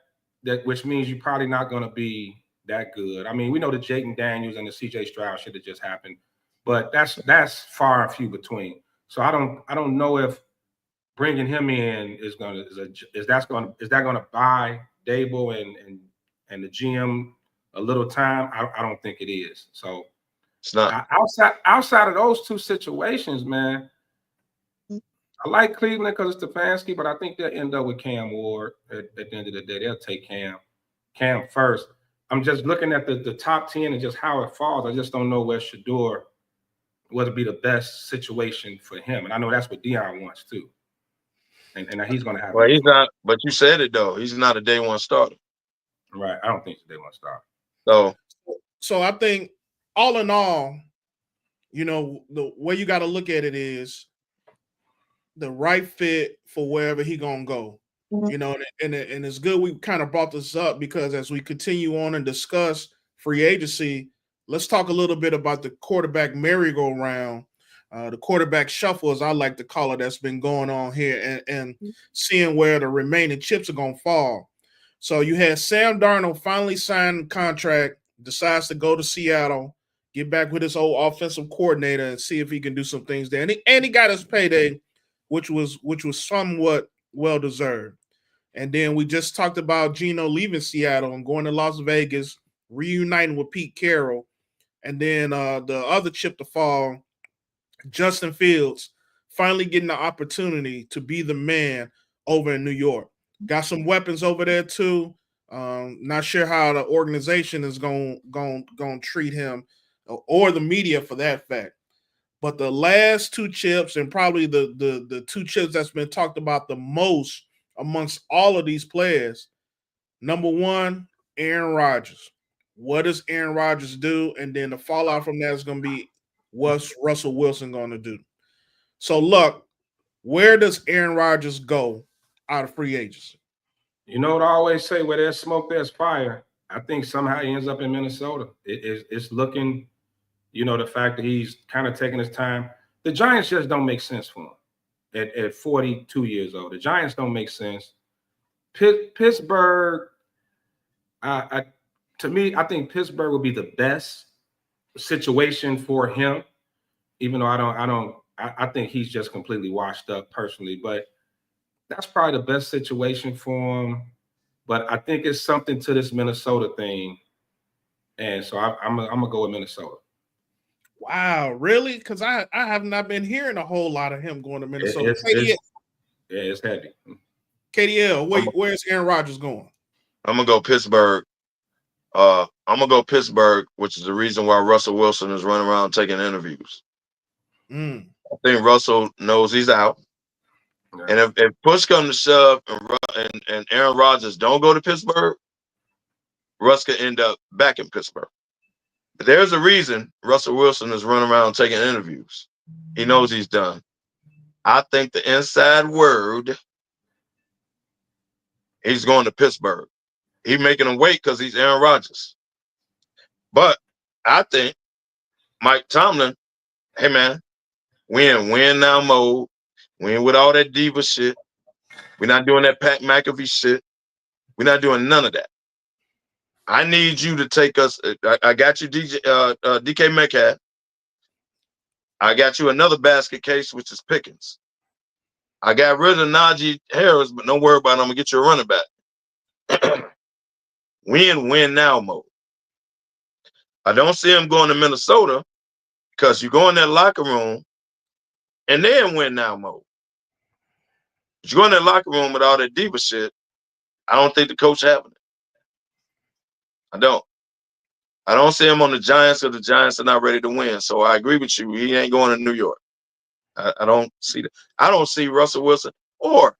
which means you're probably not going to be that good. I mean, we know the Jayden Daniels and the CJ Stroud should have just happened, but that's far and few between. So I don't know if bringing him in is that going to buy Dable and the GM a little time. I don't think it is. So it's not. Outside of those two situations, man. I like Cleveland because it's Stefanski, but I think they'll end up with Cam Ward at the end of the day. They'll take Cam first. I'm just looking at the top 10 and just how it falls. I just don't know where Shador would be the best situation for him. And I know that's what Dion wants too. And he's going to have. Well, he's not. But you said it though. He's not a day one starter. Right. I don't think he's a day one starter. So I think all in all, the way you got to look at it is the right fit for wherever he gonna go. And it's good we kind of brought this up because as we continue on and discuss free agency, let's talk a little bit about the quarterback merry-go-round, the quarterback shuffle, as I like to call it, that's been going on here, and seeing where the remaining chips are gonna fall. So you had Sam Darnold finally signed a contract, decides to go to Seattle, get back with his old offensive coordinator, and see if he can do some things there. And he got his payday, which was somewhat well deserved. And then we just talked about Geno leaving Seattle and going to Las Vegas, reuniting with Pete Carroll. And then the other chip to fall, Justin Fields, finally getting the opportunity to be the man over in New York. Got some weapons over there too. Not sure how the organization is going to treat him or the media for that fact. But the last two chips and probably the two chips that's been talked about the most amongst all of these players, number one, Aaron Rodgers. What does Aaron Rodgers do? And then the fallout from that is going to be what's Russell Wilson going to do? So, look, where does Aaron Rodgers go out of free agency? You know what I always say, where there's smoke, there's fire. I think somehow he ends up in Minnesota. It's looking, the fact that he's kind of taking his time. The Giants just don't make sense for him at 42 years old. The Giants don't make sense. Pittsburgh, to me, I think Pittsburgh would be the best situation for him, even though I think he's just completely washed up personally, but that's probably the best situation for him. But I think it's something to this Minnesota thing. And so I'm gonna go with Minnesota. Wow, really? Because I have not been hearing a whole lot of him going to Minnesota. It's heavy. KDL, where's Aaron Rodgers going? I'm gonna go Pittsburgh. I'm gonna go Pittsburgh, which is the reason why Russell Wilson is running around taking interviews. I think Russell knows he's out. Yeah. And if push comes to shove and Aaron Rodgers don't go to Pittsburgh, Russ could end up back in Pittsburgh. But there's a reason Russell Wilson is running around taking interviews. He knows he's done. I think the inside word, he's going to Pittsburgh. He's making him wait because he's Aaron Rodgers. But I think Mike Tomlin, hey man, we in win now mode. We ain't with all that diva shit. We're not doing that Pat McAfee shit. We're not doing none of that. I need you to take us. I got you, DK Metcalf. I got you another basket case, which is Pickens. I got rid of Najee Harris, but don't worry about it. I'm going to get you a running back. We in win now mode. I don't see him going to Minnesota because you go in that locker room and they're in win now mode. But you go in that locker room with all that diva shit, I don't think the coach having it. I don't see him on the Giants or the Giants are not ready to win. So I agree with you. He ain't going to New York. I don't see that. I don't see Russell Wilson or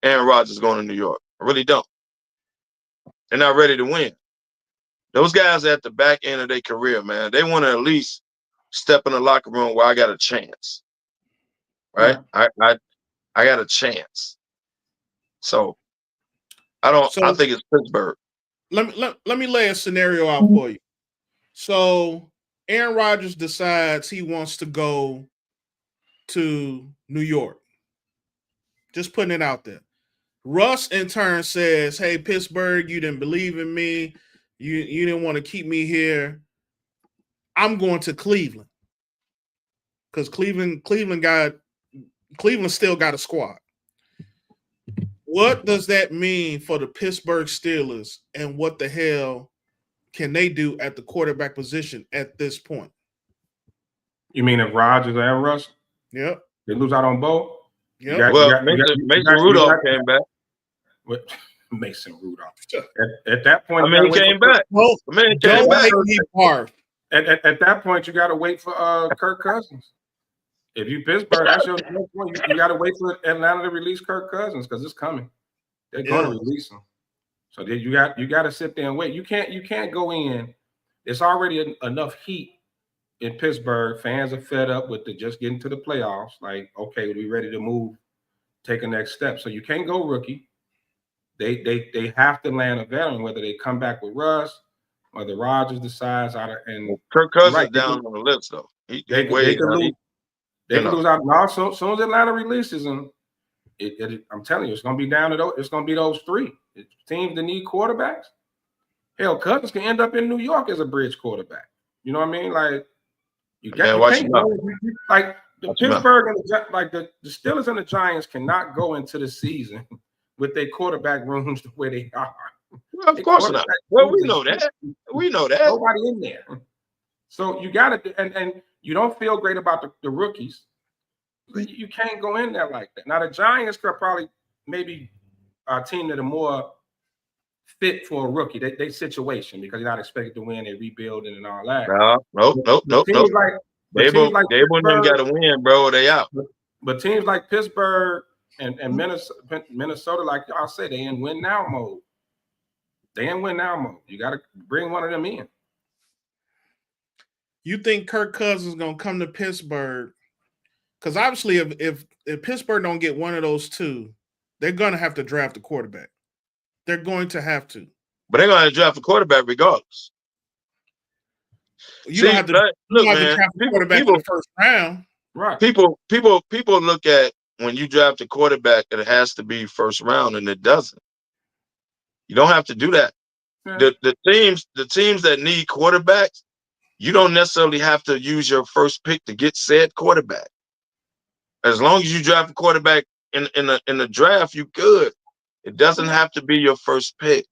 Aaron Rodgers going to New York. I really don't. They're not ready to win. Those guys at the back end of their career, man, they want to at least step in the locker room where I got a chance. right? I got a chance. So I think it's Pittsburgh. Let me lay a scenario out for you. So Aaron Rodgers decides he wants to go to New York. Just putting it out there. Russ in turn says, "Hey, Pittsburgh, you didn't believe in me. You didn't want to keep me here. I'm going to Cleveland because Cleveland still got a squad." What does that mean for the Pittsburgh Steelers, and what the hell can they do at the quarterback position at this point? You mean if Rodgers and Russ? Yep. They lose out on both? Yep. Mason Rudolph came back. Mason Rudolph. At that point, he came back. Well, Came back. At that point, you got to wait for Kirk Cousins. If you Pittsburgh, that's your point. You got to wait for Atlanta to release Kirk Cousins because it's coming. They're going to release him. So you got to sit there and wait. You can't go in. It's already enough heat in Pittsburgh. Fans are fed up with just getting to the playoffs. Like, okay, we ready to move, take a next step. So you can't go rookie. They have to land a veteran, whether they come back with Russ, whether Rodgers decides and Kirk Cousins down on the list though. They can lose out. Now, so soon as Atlanta releases him, I'm telling you, it's going to be down to those. It's going to be those three teams that need quarterbacks. Hell, Cousins can end up in New York as a bridge quarterback. You know what I mean? Like like the Pittsburgh and the Steelers and the Giants cannot go into the season with their quarterback rooms the way they are. Well, of course not. Well, we know that. We know that. Nobody in there. So you got to, and you don't feel great about the rookies. You can't go in there like that. Now the Giants could probably maybe a team that are more fit for a rookie. They situation because you're not expected to win. They rebuilding and all that. Nope. They wouldn't got to win, bro. They out. But teams like Pittsburgh and Minnesota, like y'all say, they in win now mode. You got to bring one of them in. You think Kirk Cousins is gonna come to Pittsburgh? Because obviously, if Pittsburgh don't get one of those two, they're gonna have to draft a quarterback. They're going to have to. But they're gonna draft a quarterback regardless. You don't have to draft a quarterback in the first round. Right. People look at when you draft a quarterback that it has to be first round, and it doesn't. You don't have to do that. Yeah. The teams that need quarterbacks, you don't necessarily have to use your first pick to get said quarterback. As long as you draft a quarterback in the draft, you good. It doesn't have to be your first pick.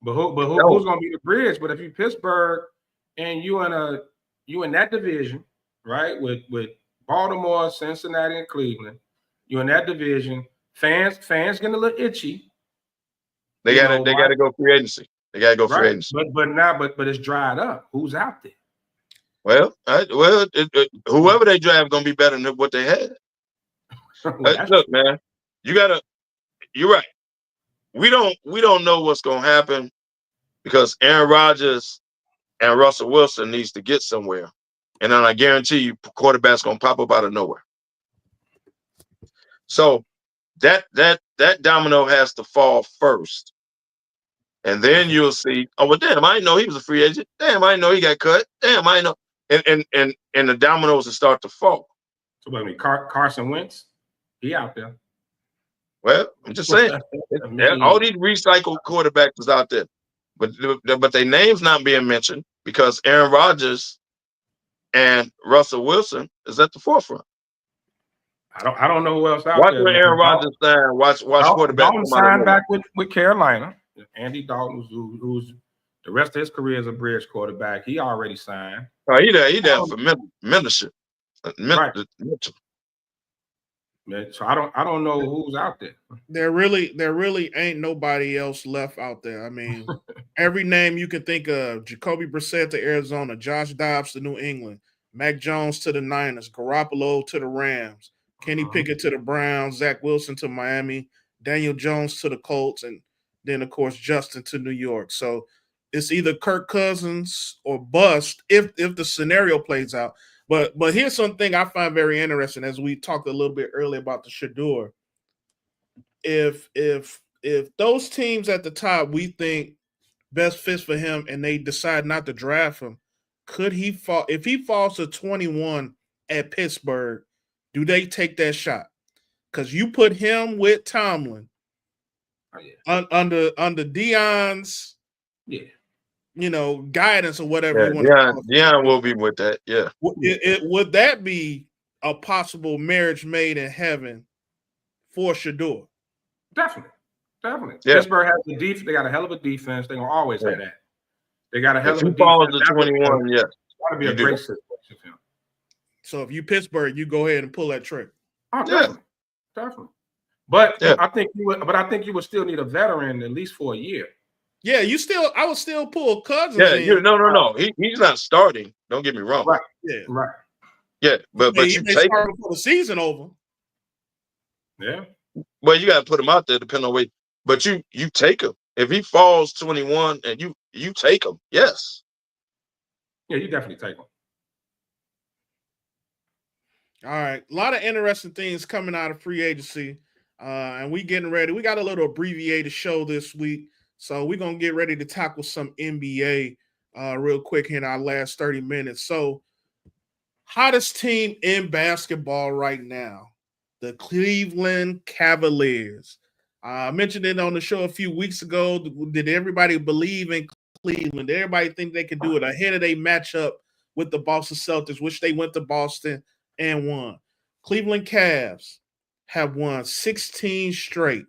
But who's gonna be the bridge? But if you Pittsburgh and you in that division, right, with Baltimore, Cincinnati, and Cleveland, you in that division, fans getting a little itchy. They gotta go free agency. They gotta go free agency. But it's dried up. Who's out there? Well, whoever they draft gonna be better than what they had. Look, man, you're right. We don't know what's gonna happen because Aaron Rodgers and Russell Wilson needs to get somewhere, and then I guarantee you, quarterback's gonna pop up out of nowhere. So that domino has to fall first, and then you'll see. Oh, well, damn! I didn't know he was a free agent. Damn! I didn't know he got cut. Damn! I didn't know. And the dominoes will start to fall. So, what I mean, Carson Wentz, he out there. Well, I'm just saying, all these recycled quarterbacks is out there, but their names not being mentioned because Aaron Rodgers and Russell Wilson is at the forefront. I don't know who else out watch there. Watch Aaron Rodgers sign. Watch quarterback. Dalton signed back with Carolina. Andy Dalton, who's the rest of his career as a bridge quarterback, he already signed. Oh, he there for mentorship. Right. So I don't know who's out there. There really ain't nobody else left out there. I mean, every name you can think of: Jacoby Brissett to Arizona, Josh Dobbs to New England, Mac Jones to the Niners, Garoppolo to the Rams, Kenny Pickett to the Browns, Zach Wilson to Miami, Daniel Jones to the Colts, and then of course Justin to New York. So it's either Kirk Cousins or bust if the scenario plays out. But here's something I find very interesting as we talked a little bit earlier about the Shador. If those teams at the top we think best fits for him and they decide not to draft him, could he fall? If he falls to 21 at Pittsburgh, do they take that shot? Because you put him with Tomlin under Dion's guidance or whatever you want to call it. Dion will be with that. Yeah. Would that be a possible marriage made in heaven for Shador? Definitely. Yeah. Pittsburgh has the defense. They got a hell of a defense. They're gonna always have that. They got a hell of a defense. If he falls to 21, yeah. It's gotta be a great situation for him. So if you Pittsburgh, you go ahead and pull that trigger. Oh, definitely. But I think you would still need a veteran at least for a year. Yeah, I would still pull Cousins. Yeah, no. He's not starting. Don't get me wrong. Right. Yeah. Right. Yeah, but you take him before the season over. Yeah. Well, you got to put him out there depending on where. But you take him if he falls 21, and you take him. Yes. Yeah, you definitely take him. All right, a lot of interesting things coming out of free agency, and we getting ready. We got a little abbreviated show this week, so we're gonna get ready to tackle some NBA real quick in our last 30 minutes. So, hottest team in basketball right now, the Cleveland Cavaliers. I mentioned it on the show a few weeks ago. Did everybody believe in Cleveland? Did everybody think they could do it ahead of their matchup with the Boston Celtics, which they went to Boston and won? Cleveland Cavs have won 16 straight.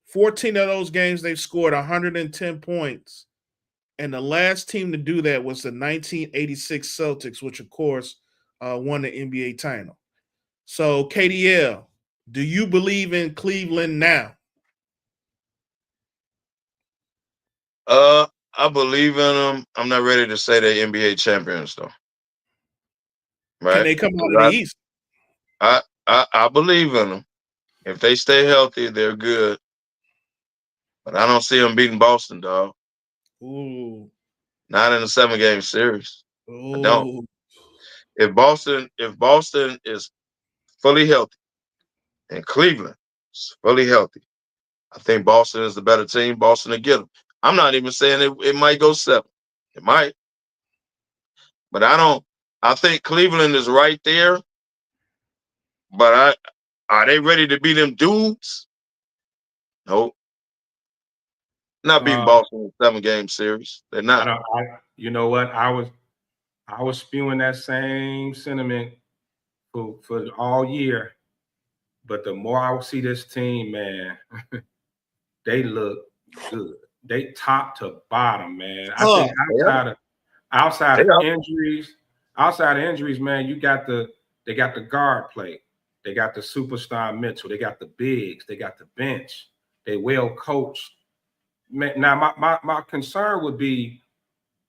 14 of those games, they've scored 110 points. And the last team to do that was the 1986 Celtics, which, of course, won the NBA title. So, KDL, do you believe in Cleveland now? I believe in them. I'm not ready to say they're NBA champions, though. Right? Can they come out of the East? I believe in them. If they stay healthy, they're good. But I don't see them beating Boston, dog. Ooh. Not in a 7-game series. Ooh. I don't. If Boston is fully healthy and Cleveland is fully healthy, I think Boston is the better team. Boston will get them. I'm not even saying it might go 7. It might. But I think Cleveland is right there. But are they ready to beat them dudes? Nope. Not beating Boston in a 7-game series. They're not. You know what? I was spewing that same sentiment for all year. But the more I see this team, man, they look good. They top to bottom, man. I think outside of injuries, man, they got the guard play. They got the superstar Mitchell. They got the bigs. They got the bench. They well coached. Man, now my concern would be,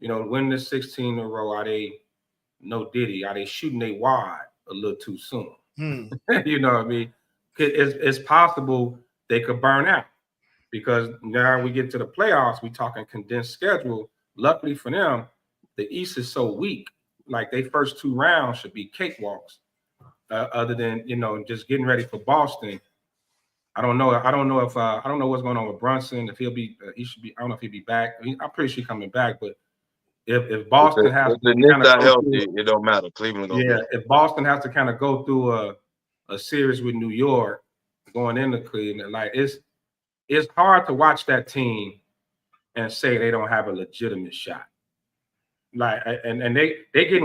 winning the 16 in a row. Are they shooting they wide a little too soon? You know what I mean? It's possible they could burn out because now we get to the playoffs. We talking condensed schedule. Luckily for them, the East is so weak. Like they first 2 rounds should be cakewalks. Other than just getting ready for Boston. I don't know what's going on with Brunson. If he'll be, he should be. I don't know if he'll be back. I'm pretty sure he's coming back. But if Boston has to kind of healthy, it don't matter. Cleveland. If Boston has to kind of go through a series with New York going into Cleveland, like it's hard to watch that team and say they don't have a legitimate shot. Like and they get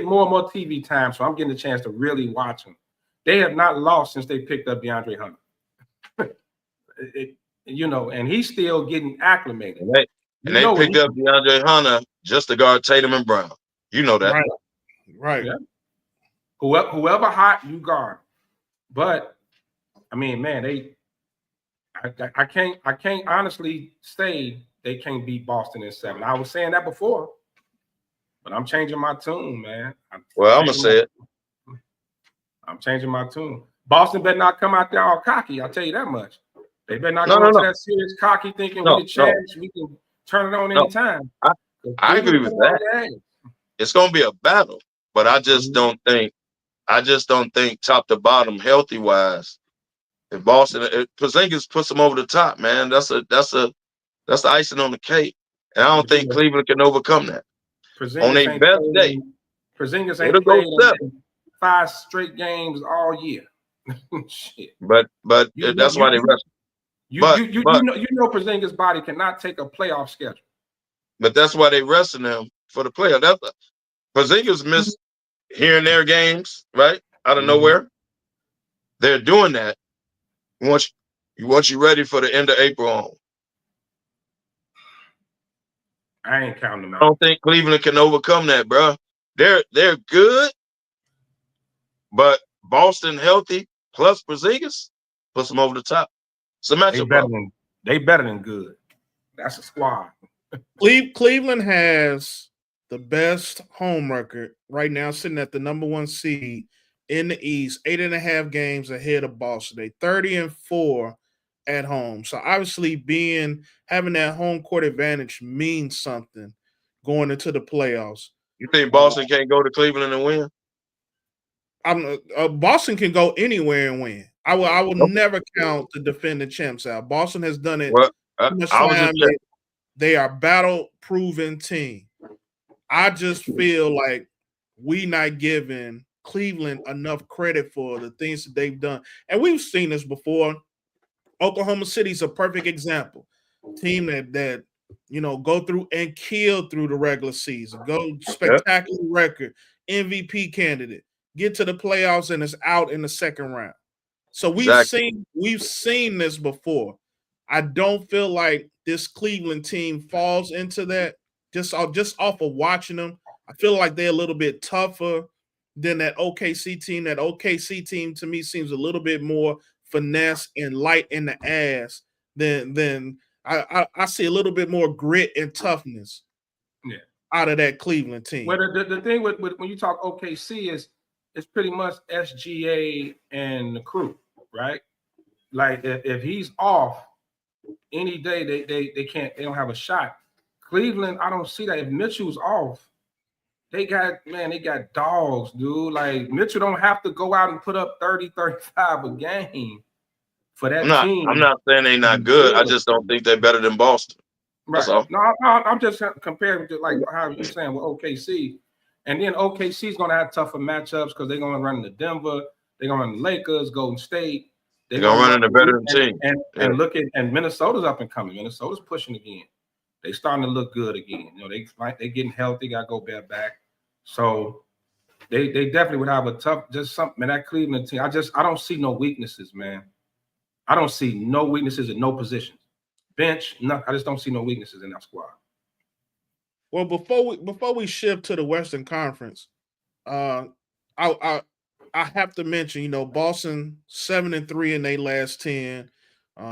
more and more TV time, so I'm getting a chance to really watch them. They have not lost since they picked up DeAndre Hunter. And he's still getting acclimated. And they picked up DeAndre Hunter just to guard Tatum and Brown. You know that, right? Yeah. Whoever hot, you guard. But I mean, man, I can't honestly say they can't beat Boston in 7. I was saying that before, but I'm changing my tune, man. I'm gonna say it. I'm changing my tune. Boston better not come out there all cocky. I'll tell you that much. They better not go into that series cocky, thinking we the champs, we can turn it on anytime. I agree with that. it's gonna be a battle. But I just don't think top to bottom, healthy wise, if Boston, Porzingis puts them over the top, man. That's the icing on the cake. And I don't think Cleveland can overcome that. On a best day, Porzingis it'll ain't go played 7. 5 straight games all year. Shit. But that's why they rest. You know Porzingis' body cannot take a playoff schedule. But that's why they resting him for the playoff. Porzingis missed here and there games, right? Out of nowhere. They're doing that once you ready for the end of April on. I ain't counting them out. I don't think Cleveland can overcome that, bro. They're good, but Boston healthy plus Porzingis puts them over the top. It's a matchup. They better than good. That's a squad. Cleveland has the best home record right now, sitting at the number 1 seed in the East, 8.5 games ahead of Boston. They 30-4 at home. So obviously having that home court advantage means something going into the playoffs. You think Boston can't go to Cleveland and win? Boston can go anywhere and win. I will never count the defending champs out. Boston has done it. They are battle-proven team. I just feel like we not giving Cleveland enough credit for the things that they've done. And we've seen this before. Oklahoma City's a perfect example. Team that go through and kill through the regular season. Go spectacular record, MVP candidate. Get to the playoffs and it's out in the second round. So we've seen this before. I don't feel like this Cleveland team falls into that just off of watching them. I feel like they're a little bit tougher than that OKC team. That OKC team to me seems a little bit more finesse and light in the ass than I see a little bit more grit and toughness out of that Cleveland team. Well, the thing with when you talk OKC is it's pretty much SGA and the crew, right? Like if he's off any day, they don't have a shot. Cleveland, I don't see that. If Mitchell's off, they got dogs, dude. Like Mitchell don't have to go out and put up 30, 35 a game for that team. I'm not saying they're not good. I just don't think they're better than Boston. Right. That's all. No, I'm just comparing to like how you're saying with OKC. And then OKC is going to have tougher matchups because they're going to run into Denver. They're going to run the Lakers, Golden State. They're going to run into veteran team. And look at Minnesota's up and coming. Minnesota's pushing again. They starting to look good again. They getting healthy. Got Gobert back. So they definitely would have a tough something. That Cleveland team. I don't see no weaknesses, man. I don't see no weaknesses in no positions. Bench, no. I just don't see no weaknesses in that squad. Well, before we shift to the Western Conference, I have to mention, Boston 7-3 in their last 10.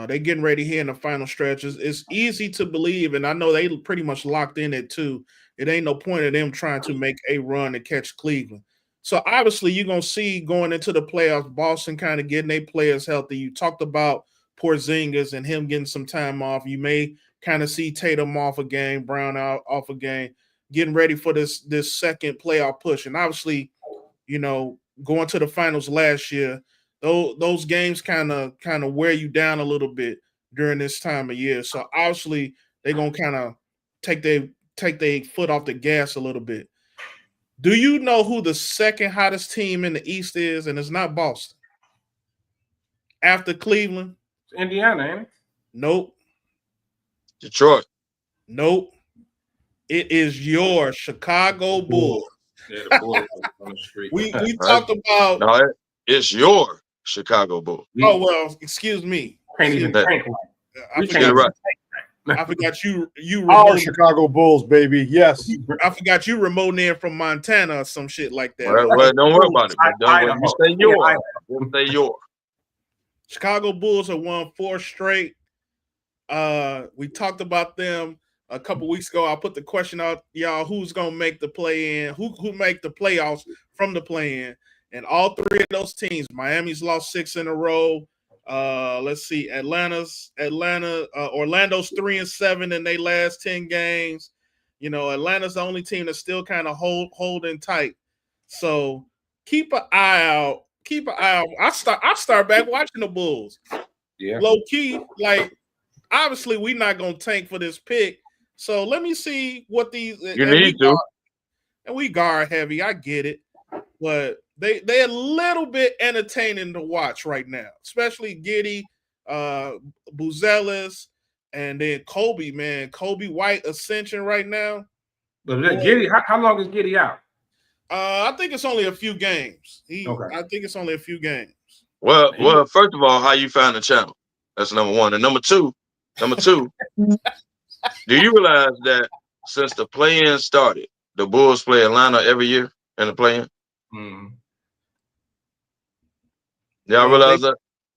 They getting ready here in the final stretches. It's easy to believe, and I know they pretty much locked in at 2. It ain't no point of them trying to make a run to catch Cleveland. So obviously you're gonna see going into the playoffs, Boston kind of getting their players healthy. You talked about Porzingis and him getting some time off. You may kind of see Tatum off a game, Brown off a game, getting ready for this second playoff push. And obviously, going to the finals last year, those games kind of wear you down a little bit during this time of year. So obviously they're gonna kind of take their foot off the gas a little bit. Do you know who the second hottest team in the East is? And it's not Boston. After Cleveland? It's Indiana, ain't it? Nope. Detroit. Nope. It is your Chicago Bulls. Yeah, the Bulls on the street. We talked about. No, it's your Chicago Bulls. Oh well, excuse me. Can't even think. I forgot you Our Chicago Bulls, baby. Yes. I forgot you remoting in from Montana or some shit like that. Well, don't worry about it. You say your. Chicago Bulls have won 4 straight. We talked about them a couple weeks ago. I put the question out, y'all, who's gonna make the play-in? Who make the playoffs from the play-in? And all 3 of those teams, Miami's lost 6 in a row. Let's see, Orlando's 3-7 in their last 10 games. You know, Atlanta's the only team that's still kind of holding tight. So keep an eye out. Keep an eye out. I start back watching the Bulls. Yeah. Low key, like obviously we're not gonna tank for this pick. So let me see what these You need to. And we guard heavy. I get it, but they're a little bit entertaining to watch right now, especially Giddy, Buzelis, and then Kobe. Man, Kobe White ascension right now. But Giddy, how long is Giddy out? I think it's only a few games. Okay. I think it's only a few games. Well, first of all, how you found the channel? That's number one. And number two, do you realize that since the play-in started, the Bulls play Atlanta every year in the play-in? Mm-hmm. Y'all realize that?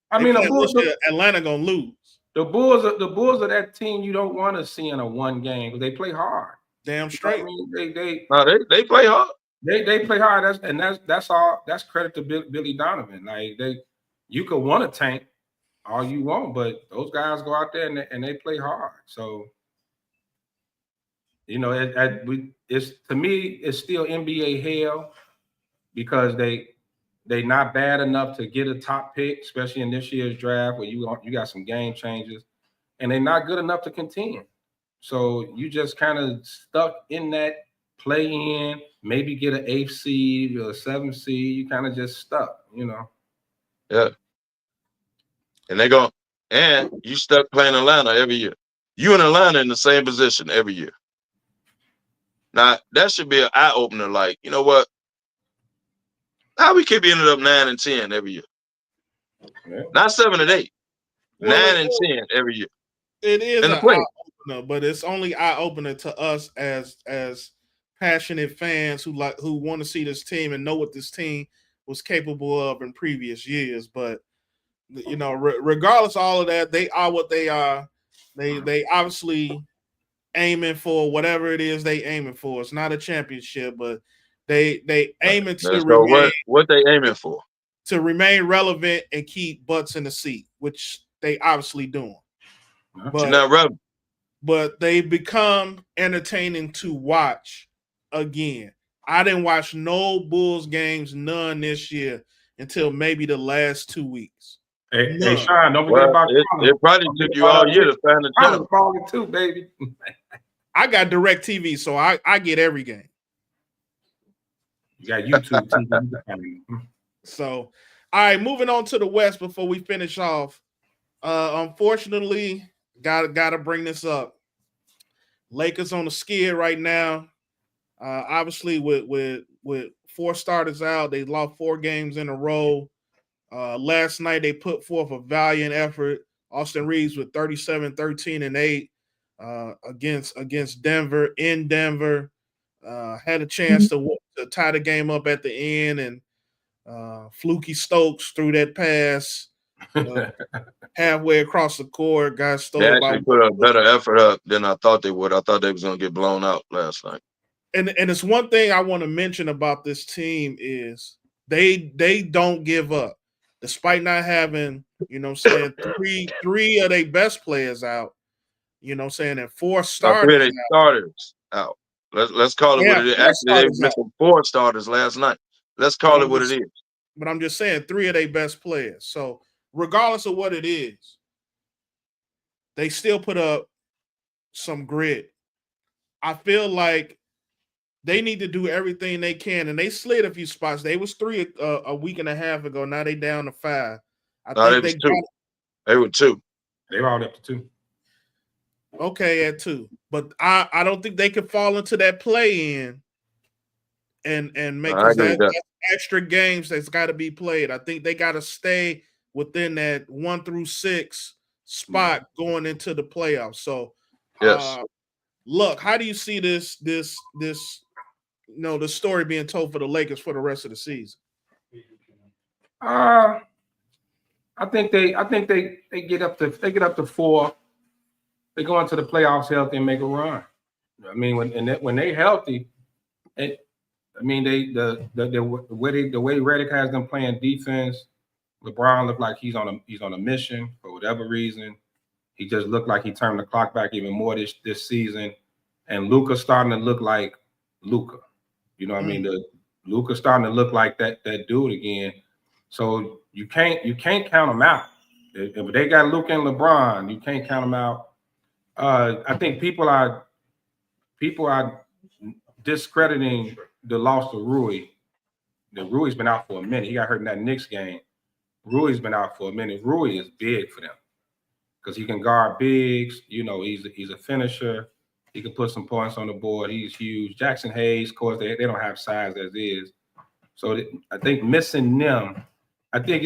I mean, Atlanta gonna lose. The Bulls are that team you don't want to see in a one game because they play hard. Damn straight. I mean, they play hard. They play hard. That's all. That's credit to Billy Donovan. Like you could want to tank all you want, but those guys go out there and they play hard. So you know, it's to me, it's still NBA hell because they not bad enough to get a top pick, especially in this year's draft where you got some game changes, and they're not good enough to contend. So you just kind of stuck in that play in, maybe get an 8th seed or a 7th seed. You kind of just stuck, you know. Yeah. And you stuck playing Atlanta every year. You and Atlanta in the same position every year. Now that should be an eye opener. Like, you know what? How we keep ending up 9 and 10 every year? Yeah. Not 7 and 8. 9 and 10 every year. It is an eye opener, but it's only eye opener to us as passionate fans who want to see this team and know what this team was capable of in previous years. But you know, regardless of all of that, they are what they are. They obviously aiming for whatever it is they aiming for. It's not a championship, but they aiming to remain, what they aiming for, to remain relevant and keep butts in the seat, which they obviously doing. But not relevant. But they become entertaining to watch again. I didn't watch no Bulls games, none this year, until maybe the last 2 weeks. Hey, Sean, don't forget about it probably took you all year to find the channel. Falling too, baby. I got direct TV, so I get every game. You got YouTube TV. So, all right, moving on to the West before we finish off. Unfortunately, gotta bring this up. Lakers on the skid right now. Obviously, with 4 starters out, they lost 4 games in a row. Last night, they put forth a valiant effort. Austin Reeves with 37, 13, and 8 against Denver in Denver. Had a chance to tie the game up at the end, and Fluky Stokes threw that pass halfway across the court. Guys stole it. They actually put a better effort up than I thought they would. I thought they was going to get blown out last night. And it's one thing I want to mention about this team is they don't give up. Despite not having, you know what I'm saying, three of their best players out, you know what I'm saying, and 4 starters out. Let's call it what it is. Actually, they missed 4 starters last night. Let's call it what it is. But I'm just saying 3 of their best players. So regardless of what it is, they still put up some grit. I feel like they need to do everything they can, and they slid a few spots. They was 3 a week and a half ago. Now they down to 5. They was 2. They were 2. They were all up to 2. Okay, at 2. But I don't think they can fall into that play-in and make that extra games that's got to be played. I think they got to stay within that 1 through 6 spot going into the playoffs. So, yes. Look, how do you see this the story being told for the Lakers for the rest of the season? I think they get up to 4. They go into the playoffs healthy and make a run. I mean, when they healthy, the way Redick has them playing defense, LeBron looked like he's on a mission for whatever reason. He just looked like he turned the clock back even more this season. and Luka's starting to look like Luka. You know what I mean? Luka's starting to look like that dude again. So you can't count them out. If they got Luka and LeBron, you can't count them out. I think people are discrediting the loss of Rui. Rui's been out for a minute. He got hurt in that Knicks game. Rui's been out for a minute. Rui is big for them because he can guard bigs. You know, he's a finisher. He can put some points on the board. He's huge. Jackson Hayes, of course, they don't have size as is. So I think missing them, I think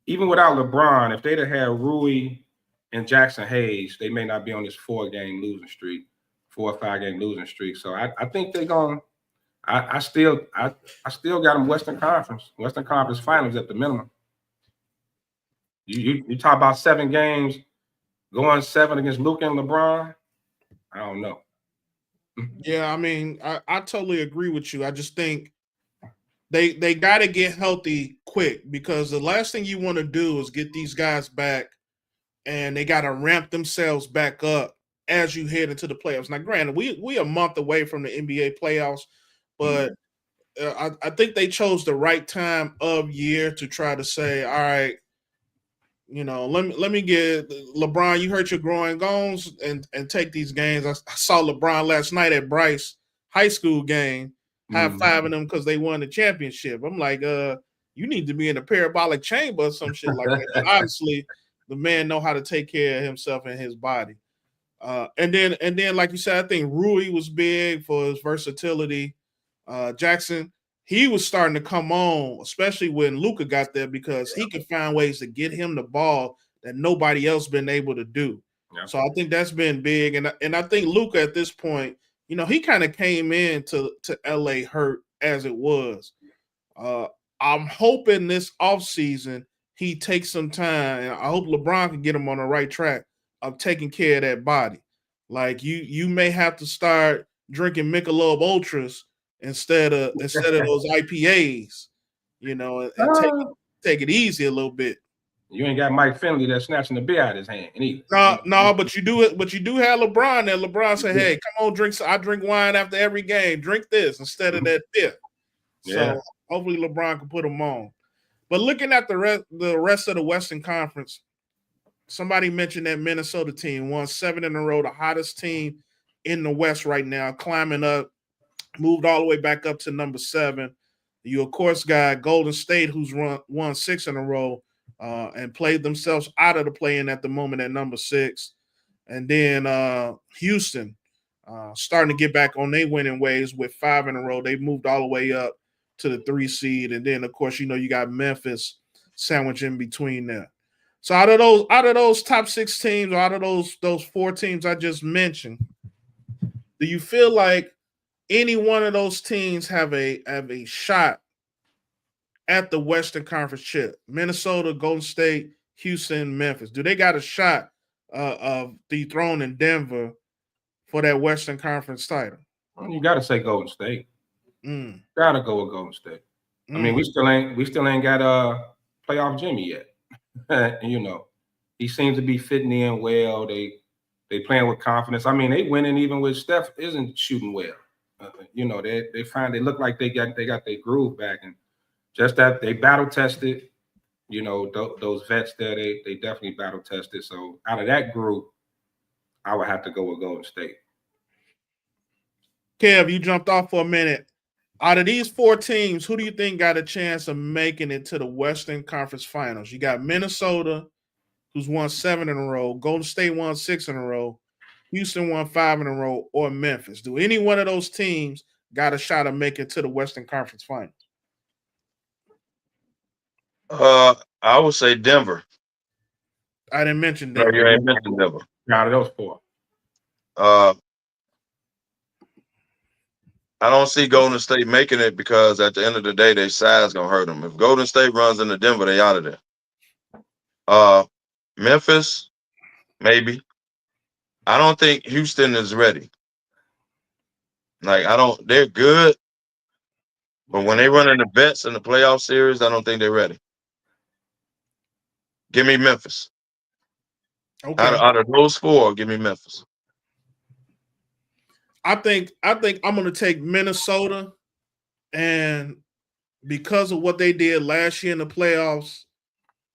even without LeBron, if they'd have had Rui and Jackson Hayes, they may not be on this 4 or 5 game losing streak. So I think they're going. I still got them Western Conference Finals at the minimum. You talk about 7 games, going 7 against Luka and LeBron. I don't know. Yeah, I mean, I totally agree with you. I just think they got to get healthy quick because the last thing you want to do is get these guys back and they got to ramp themselves back up as you head into the playoffs. Now, granted, we a month away from the NBA playoffs, but I think they chose the right time of year to try to say, all right, you know, let me get LeBron. You hurt your groin bones and take these games. I saw LeBron last night at Bryce high school game, high-fiving them because they won the championship. I'm like, you need to be in a parabolic chamber or some shit like that. But obviously, the man know how to take care of himself and his body. And then, like you said, I think Rui was big for his versatility. Jackson, he was starting to come on, especially when Luka got there, because he could find ways to get him the ball that nobody else been able to do. Yeah. So I think that's been big. And I think Luka at this point, you know, he kind of came in to LA hurt as it was. I'm hoping this offseason he takes some time, and I hope LeBron can get him on the right track of taking care of that body. Like you may have to start drinking Michelob Ultras instead of those IPAs, you know, and take it easy a little bit. You ain't got Mike Finley that's snatching the beer out of his hand either. No, but you do have LeBron there. LeBron said, "Hey, come on, drink. I drink wine after every game. Drink this instead of that beer." So hopefully LeBron can put him on. But looking at the rest of the Western Conference, somebody mentioned that Minnesota team won 7 in a row, the hottest team in the West right now, climbing up, moved all the way back up to number 7. You, of course, got Golden State, who's won 6 in a row and played themselves out of the play-in at the moment at number 6. And then Houston starting to get back on their winning ways with 5 in a row. They've moved all the way up to the 3 seed. And then, of course, you know, you got Memphis sandwiched in between there. So out of those top 6 teams, or out of those 4 teams I just mentioned, do you feel like any one of those teams have a shot at the Western Conference chip? Minnesota, Golden State, Houston, Memphis. Do they got a shot of dethroning Denver for that Western Conference title? Well, you got to say Golden State. Got to go with Golden State. I mean, we still ain't got playoff Jimmy yet. You know, he seems to be fitting in well. They playing with confidence. I mean, they winning even with Steph isn't shooting well. You know, they look like they got their groove back, and just that they battle tested. You know, those vets there, they definitely battle tested. So out of that group, I would have to go with Golden State. Kev, you jumped off for a minute. Out of these 4 teams, who do you think got a chance of making it to the Western Conference Finals? You got Minnesota, who's won 7 in a row. Golden State won 6 in a row. Houston won 5 in a row, or Memphis. Do any one of those teams got a shot of making it to the Western Conference Finals? I would say Denver. I didn't mention Denver. No, you ain't mentioned Denver. Out of those 4. I don't see Golden State making it because at the end of the day, their size gonna hurt them. If Golden State runs into Denver, they out of there. Memphis, maybe. I don't think Houston is ready. Like, they're good, but when they run into vets in the playoff series, I don't think they're ready. Give me Memphis. Okay. Out of those 4, give me Memphis. I think I'm going to take Minnesota, and because of what they did last year in the playoffs,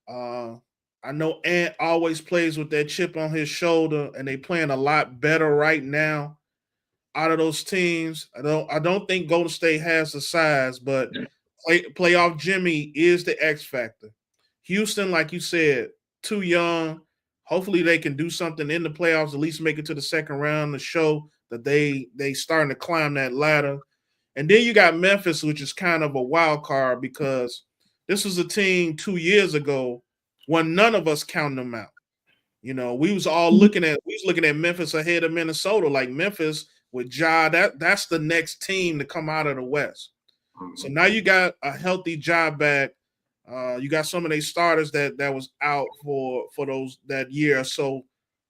I know Ant always plays with that chip on his shoulder, and they playing a lot better right now. Out of those teams, I don't think Golden State has the size, but playoff Jimmy is the X factor. Houston, like you said, too young. Hopefully they can do something in the playoffs, at least make it to the second round to show that they starting to climb that ladder. And then you got Memphis, which is kind of a wild card because this was a team 2 years ago when none of us counted them out. You know, we was looking at Memphis ahead of Minnesota. Like Memphis with Ja, that's the next team to come out of the West. So now you got a healthy Ja back. You got some of these starters that was out for that year. So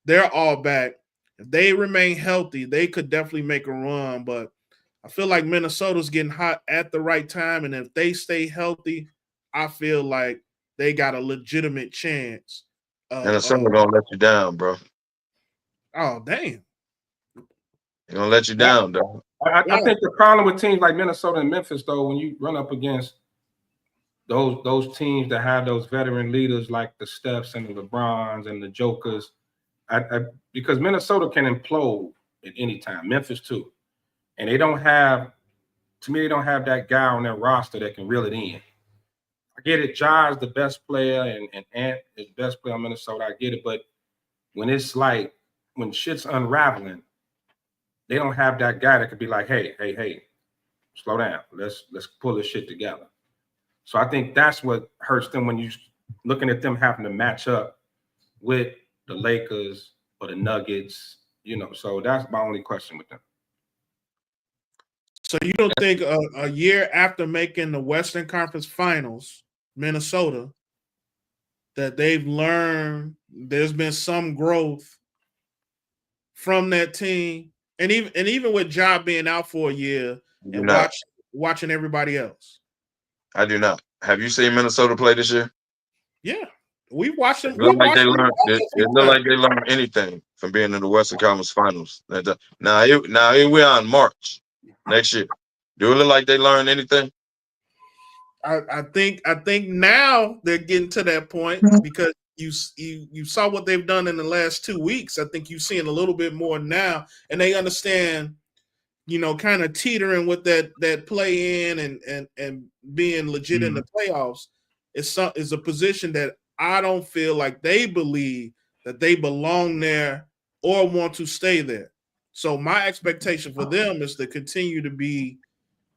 they're all back. If they remain healthy, they could definitely make a run. But I feel like Minnesota's getting hot at the right time. And if they stay healthy, I feel like they got a legitimate chance. And the summer gonna let you down, bro. Oh, damn. They're gonna let you down, dog. I think the problem with teams like Minnesota and Memphis, though, when you run up against those teams that have those veteran leaders like the Stephs and the LeBrons and the Jokers, because Minnesota can implode at any time. Memphis too, and they don't have that guy on their roster that can reel it in. I get it. Ja is the best player, and Ant is the best player on Minnesota. I get it, but when it's like when shit's unraveling, they don't have that guy that could be like, hey, slow down. Let's pull this shit together. So I think that's what hurts them when you looking at them having to match up with the Lakers or the Nuggets, you know. So that's my only question with them. So you don't think a year after making the Western Conference Finals, Minnesota, that they've learned there's been some growth from that team, and even with Ja being out for a year and watching everybody else? I do not. Have you seen Minnesota play this year? Yeah, we watched them. It looked like they learned anything from being in the Western Conference Finals. Now here we are in March next year. Do it look like they learned anything? I think now they're getting to that point because you saw what they've done in the last 2 weeks. I think you're seeing a little bit more now, and they understand, you know, kind of teetering with that play in and being legit in the playoffs. Is a position that I don't feel like they believe that they belong there or want to stay there. So my expectation for them is to continue to be,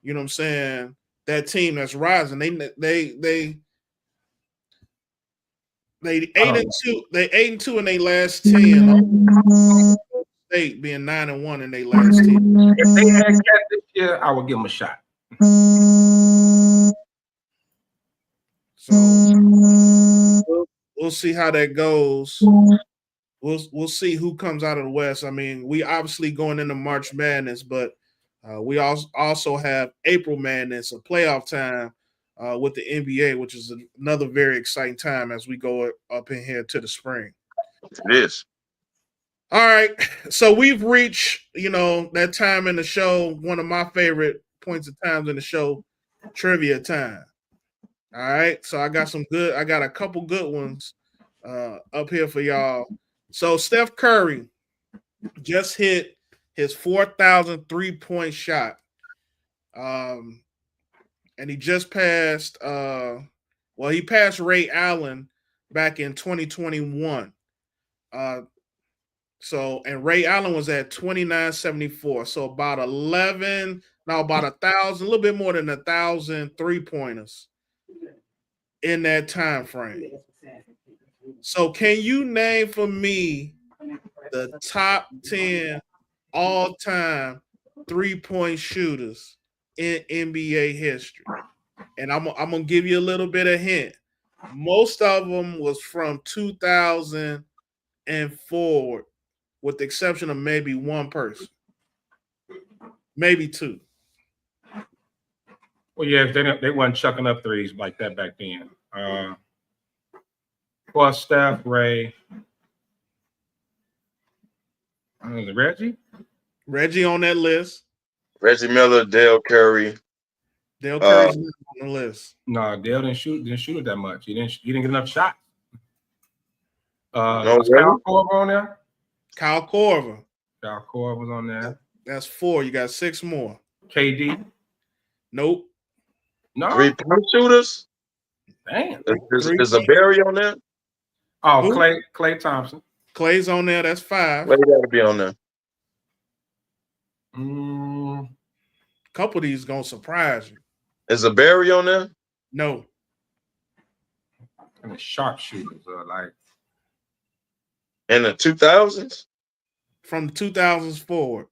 you know what I'm saying, that team that's rising. They 8-2. They 8-2 in their last 10. State being 9-1 in their last 10. If they had cat this year, I would give them a shot. So we'll see how that goes. We'll see who comes out of the West. I mean, we obviously going into March Madness, but we also have April Madness, a playoff time with the NBA, which is another very exciting time as we go up in here to the spring. It is. All right, so we've reached, you know, that time in the show, one of my favorite points of times in the show, trivia time. All right, so I got a couple good ones up here for y'all. So Steph Curry just hit his 4,000 3-point shot. And he just passed he passed Ray Allen back in 2021. And Ray Allen was at 2974. So about 1,000, a little bit more than 1,000 3-pointers in that time frame. So can you name for me the top 10 all-time 3-point shooters in NBA history? And I'm gonna give you a little bit of hint. Most of them was from 2000 and forward, with the exception of maybe one person, maybe two. Well, yeah, they weren't chucking up threes like that back then. Plus Steph, Ray, Reggie. Reggie on that list. Reggie Miller, Dale Curry. Dale Curry's not on the list. No, Dale didn't shoot it that much. He didn't get enough shots. No, was Kyle Korver on there? Kyle Korver. Kyle Korver was on there. That's 4. You got 6 more. KD. Nope. No. 3-point shooters. Damn. Is a Barry on there? Oh, Klay Thompson. Clay's on there. That's 5. Clay got to be on there. A couple of these gonna surprise you. Is a Barry on there? No. And the sharpshooters are like in the 2000s. From the 2000s forward,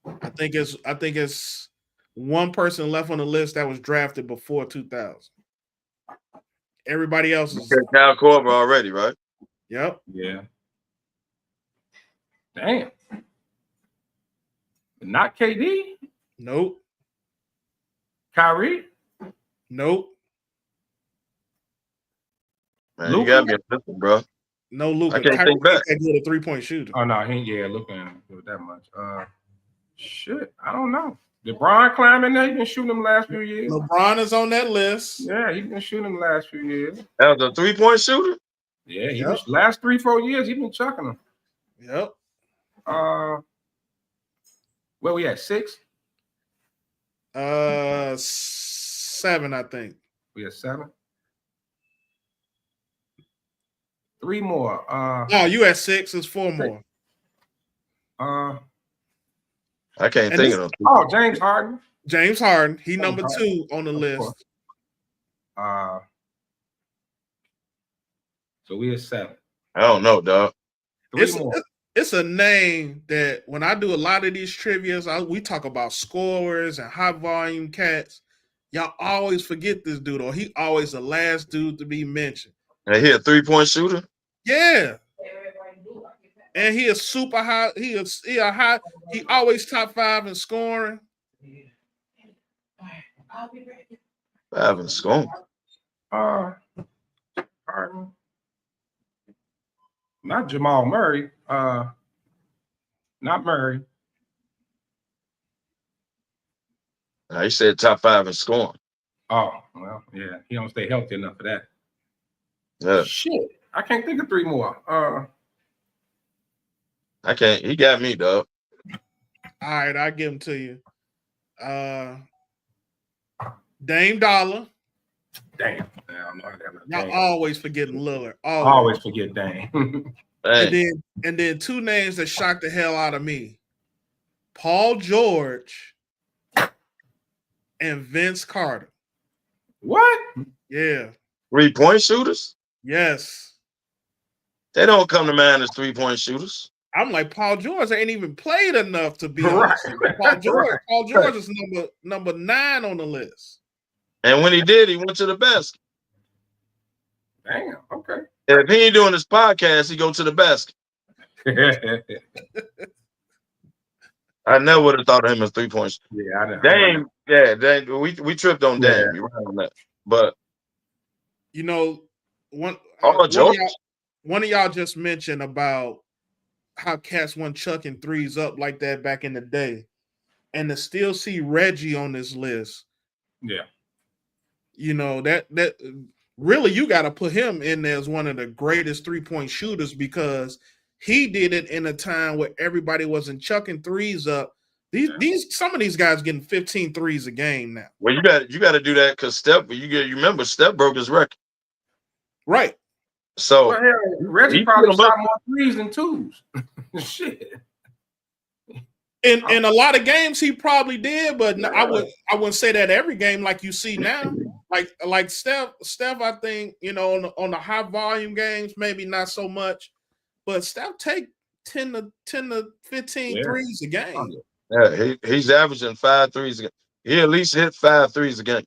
I think it's one person left on the list that was drafted before 2000. Everybody else is Kyle Korver already, right? Yep. Yeah. Damn. Not KD. Nope. Kyrie. Nope. Man, you gotta be a different, bro. No, Luka. I can't Kyrie think back. can't get a 3-point shooter. Oh no, he ain't looking with that much. Shit, I don't know. Did Bron climb in there? He been shooting them last few years. LeBron is on that list. Yeah, he been shooting them last few years. That was a 3-point shooter. Yeah, he was last 3-4 years. He been chucking them. Yep. Where we at? 6? 7, I think. We at 7. 3 more. No, you at 6. It's 4 more. I can't think of them. Oh, James Harden. James Harden. He number 2 on the list. So we at 7. I don't know, dog. 3 more. It's a name that when I do a lot of these trivias, we talk about scorers and high volume cats. Y'all always forget this dude, or he always the last dude to be mentioned. And he a 3-point shooter? Yeah. And he is super high. He always top 5 in scoring. 5 in scoring. Harden. Not Jamal Murray. Not Murray. He said top 5 in scoring. Oh, well, yeah. He don't stay healthy enough for that. Yeah. Shit. I can't think of 3 more. I can't. He got me, dog. All right, I'll give him to you. Dame Dollar. Damn. Y'all always forgetting Lillard. Always forget Dame. And then 2 names that shocked the hell out of me. Paul George and Vince Carter. What? Yeah. 3-point shooters? Yes. They don't come to mind as 3-point shooters. I'm like, Paul George ain't even played enough to be right. Paul George is number 9 on the list. And when he did, he went to the basket. Damn, okay. If he ain't doing this podcast, he go to the basket. I never would have thought of him as 3 points. Yeah, I know. Dame, we tripped on Dame. You're right on that. But you know, one of y'all just mentioned about how cats went chucking threes up like that back in the day, and to still see Reggie on this list. Yeah, you know that really you got to put him in there as one of the greatest 3-point shooters because he did it in a time where everybody wasn't chucking threes up. Some of these guys getting 15 threes a game now. Well, you got to do that because Steph. You remember Steph broke his record, right? So Reggie probably shot more threes than 2s. Shit. In a lot of games he probably did, but I wouldn't say that every game like you see now. Like Steph, I think on the high volume games maybe not so much, but Steph take 10 to 15 threes a game. Yeah, he's averaging 5 threes a game. He at least hit 5 threes a game.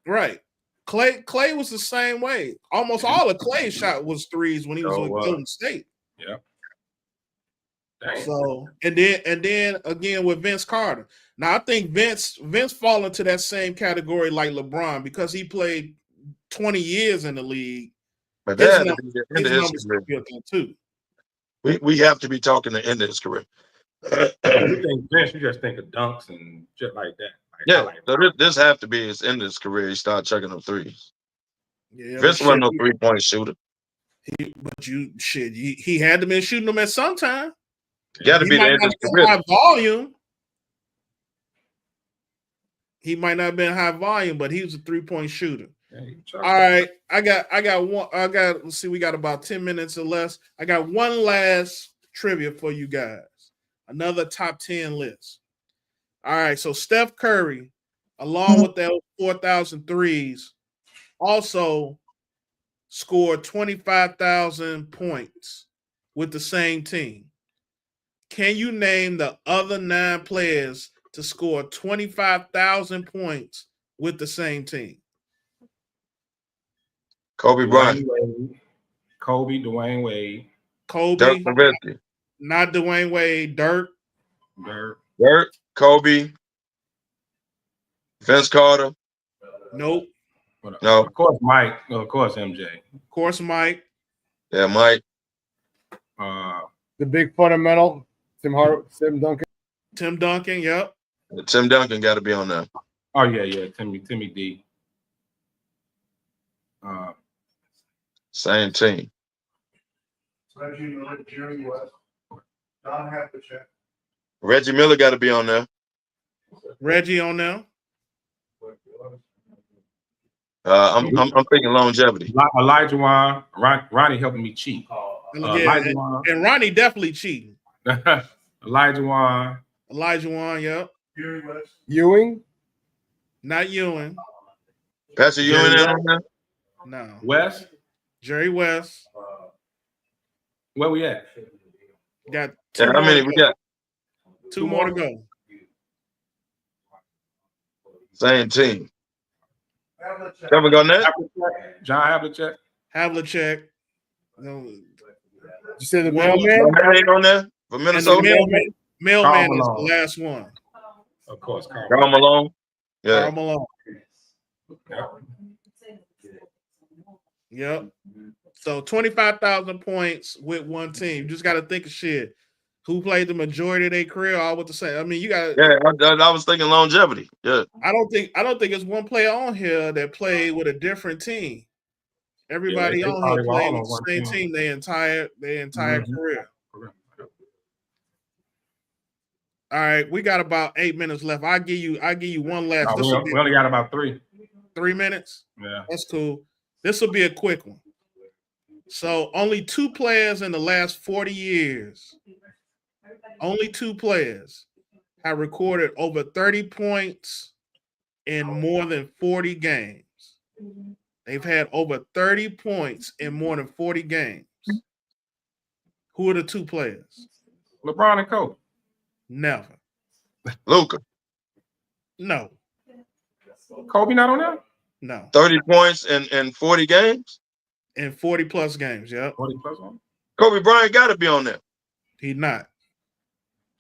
Right. Clay was the same way. Almost all of Clay's shot was threes when he was with Golden State. Yeah. So and then again with Vince Carter. Now I think Vince fall into that same category like LeBron because he played 20 years in the league. But that his numbers too. We have to be talking the end of his career. You think Vince? You just think of dunks and shit like that. Yeah, Like so this have to be his end of his career. He started chucking them threes. Yeah, Vince wasn't no 3-point shooter. He had to been shooting them at some time. Got to be the end of his career. High volume. He might not have been high volume, but he was a 3-point shooter. All right, I got one. Let's see, we got about 10 minutes or less. I got one last trivia for you guys. Another top 10 list. All right, so Steph Curry, along with those 4,000 threes, also scored 25,000 points with the same team. Can you name the other 9 players to score 25,000 points with the same team? Kobe Bryant. Kobe, Dwayne Wade. Kobe. Dirk Nowitzki. Not Dwayne Wade. Dirk. Kobe. Vince Carter. Nope. No. Of course, Mike. No, of course, MJ. Of course, Mike. Yeah, Mike. The big fundamental. Tim Duncan. Tim Duncan, yep. Tim Duncan got to be on there. Oh, yeah. Timmy D. Same team. Reggie Miller got to be on there. Reggie on there. I'm thinking longevity. Elijah Wan. Ronnie helping me cheat. And Ronnie definitely cheating. Elijah Wan, yep. Ewing? Not Ewing. Pastor Ewing on there? No. West? Jerry West. Where we at? Got how many we got? 2 more to go. Same team. Kevin Garnett? John Havlicek? Havlicek. You said the mailman? Ain't on there for Minnesota? Mailman is the last one. Of course, Karl Malone. Yeah. Karl Malone. Yep. So 25,000 points with one team. You just got to think of shit. Who played the majority of their career all with the same? I mean, you got. Yeah, I was thinking longevity. Yeah. I don't think it's one player on here that played with a different team. Everybody on here played with the same team their entire career. All right, we got about 8 minutes left. I'll give you one last. We only got about 3. 3 minutes? Yeah. That's cool. This will be a quick one. So only 2 players in the last 40 years. Only 2 players have recorded over 30 points in more than 40 games. They've had over 30 points in more than 40 games. Who are the 2 players? LeBron and Kobe. Never. Luka. No. Kobe not on there? No. 30 points in 40 games? In 40 plus games, yeah. 40 plus on? Kobe Bryant got to be on there. He's not.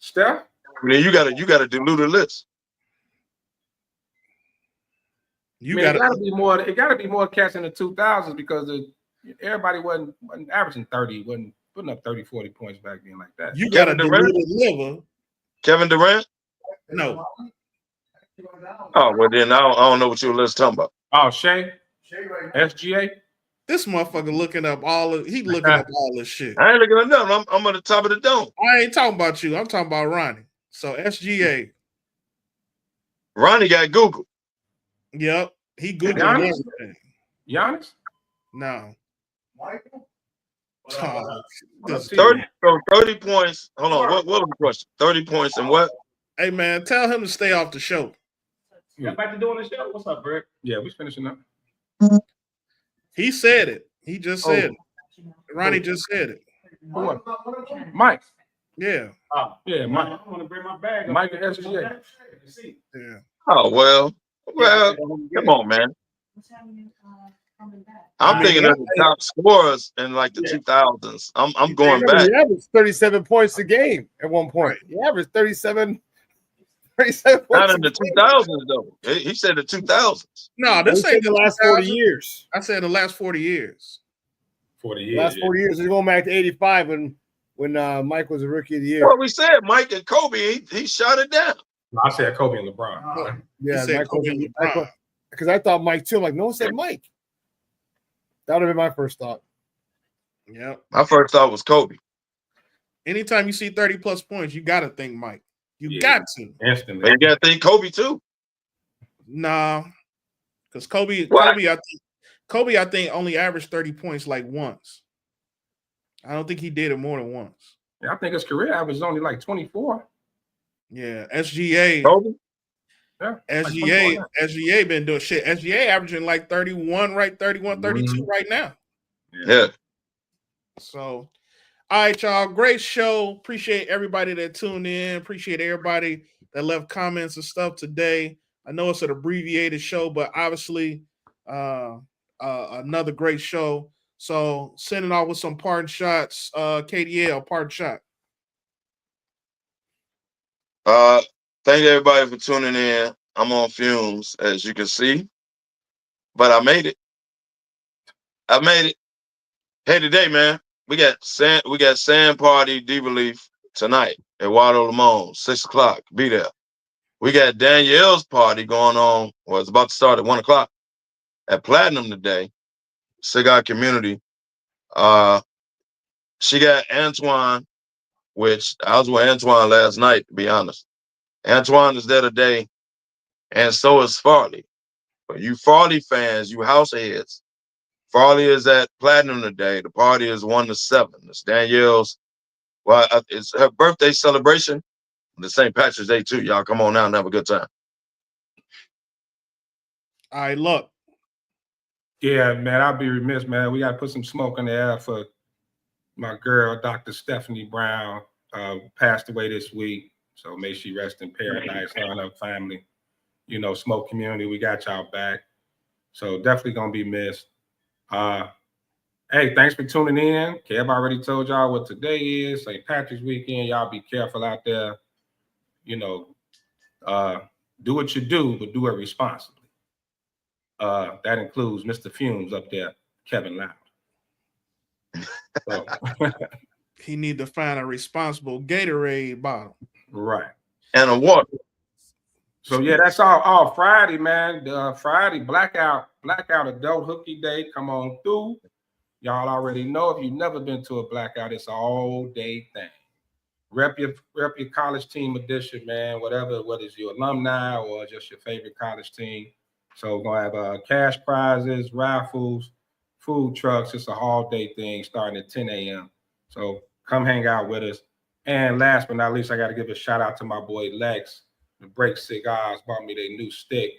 Steph? I mean, you gotta dilute the list. It gotta be more cats in the 2000s because everybody wasn't averaging 30, wasn't putting up 30, 40 points back then like that. You got a diluted liver. Kevin Durant? No. Oh, well then I don't know what your list talking about. Oh, Shea? SGA? This motherfucker looking up all this shit. I ain't looking at nothing. I'm on the top of the dome. I ain't talking about you. I'm talking about Ronnie. So SGA. Ronnie got Google. Yep. He Googled everything. Giannis? No. Michael? 30 points. Hold on. What was the question? 30 points and what? Hey man, tell him to stay off the show. Y'all back to doing the show? What's up, Brick? Yeah, we finishing up. He said it. He just said it. Ronnie just said it. What? Mike. Yeah. Yeah, Mike. I want to bring my bag. Mike and SGA. Yeah. Oh well, come on, man. I'm thinking of the top scorers in like the 2000s. I'm going back. He averaged 37 points a game at one point. He averaged 37 points. Not in the 2000s though. He said the 2000s. No, this ain't the last 40 years. I said the last 40 years. 40 years. Last 40 years. He's going back to 85 and when Mike was a rookie of the year. Well, we said Mike and Kobe, he shut it down. No, I said Kobe and LeBron. Yeah, said Kobe and LeBron. Because I thought Mike too. I'm like, no one said Mike. That would have been my first thought. Yeah. My first thought was Kobe. Anytime you see 30+ points, you got to think Mike. You got to. Instantly. But you got to think Kobe too. Nah, because Kobe, I think only averaged 30 points like once. I don't think he did it more than once. Yeah, I think his career average is only like 24. Yeah, SGA. Kobe? Yeah, SGA been doing shit. SGA averaging like 31, right? 31, 32 right now. Yeah. So, all right, y'all. Great show. Appreciate everybody that tuned in. Appreciate everybody that left comments and stuff today. I know it's an abbreviated show, but obviously another great show. So, sending off with some parting shots. KDL, parting shot. Thank everybody for tuning in. I'm on fumes, as you can see, but I made it. Hey, today, man, we got Sand Party Debrief tonight at Water Limon, 6:00. Be there. We got Danielle's party going on. Well, it's about to start at 1:00 at Platinum today. Cigar Community. She got Antoine, which I was with Antoine last night, to be honest. Antoine is there today, and so is Farley. But you Farley fans, you house heads, Farley is at Platinum today. The party is 1 to 7. It's Danielle's. Well, it's her birthday celebration. The St. Patrick's Day too. Y'all come on out and have a good time. All right, look. Yeah, man, I'll be remiss, man. We got to put some smoke in the air for my girl, Dr. Stephanie Brown, passed away this week. So may she rest in paradise, her and her family. You know, Smoke Community, we got y'all back. So definitely going to be missed. Hey, thanks for tuning in. Kev already told y'all what today is, St. Patrick's weekend. Y'all be careful out there. You know, do what you do, but do it responsibly. That includes Mr. Fumes up there, Kevin Loud. So. He need to find a responsible Gatorade bottle. Right. And a water. So yeah, that's all Friday, man. Friday blackout adult hooky day. Come on through. Y'all already know if you've never been to a blackout, it's an all-day thing. Rep your college team edition, man. Whether it's your alumni or just your favorite college team. So we're gonna have cash prizes, raffles, food trucks. It's an all-day thing starting at 10 a.m. So come hang out with us. And last but not least, I got to give a shout out to my boy Lex. The Break Cigars bought me their new stick.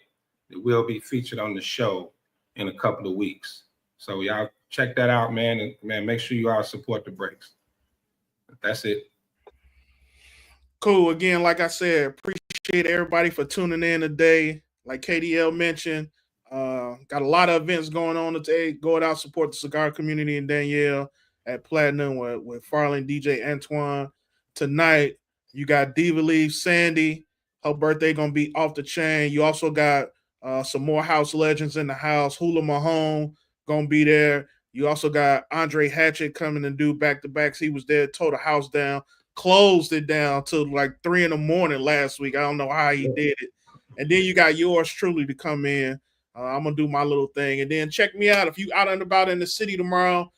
It will be featured on the show in a couple of weeks. So y'all check that out, man. And man, make sure you all support the Breaks. That's it. Cool. Again, like I said, appreciate everybody for tuning in today. Like KDL mentioned, got a lot of events going on today. Go out, support the cigar community in Danielle at Platinum with Farley and DJ Antoine. Tonight, you got Diva Leaf, Sandy. Her birthday going to be off the chain. You also got some more house legends in the house. Hula Mahone going to be there. You also got Andre Hatchett coming and do back-to-backs. He was there, tore the house down, closed it down till like 3 in the morning last week. I don't know how he did it. And then you got yours truly to come in. I'm going to do my little thing. And then check me out. If you out and about in the city tomorrow,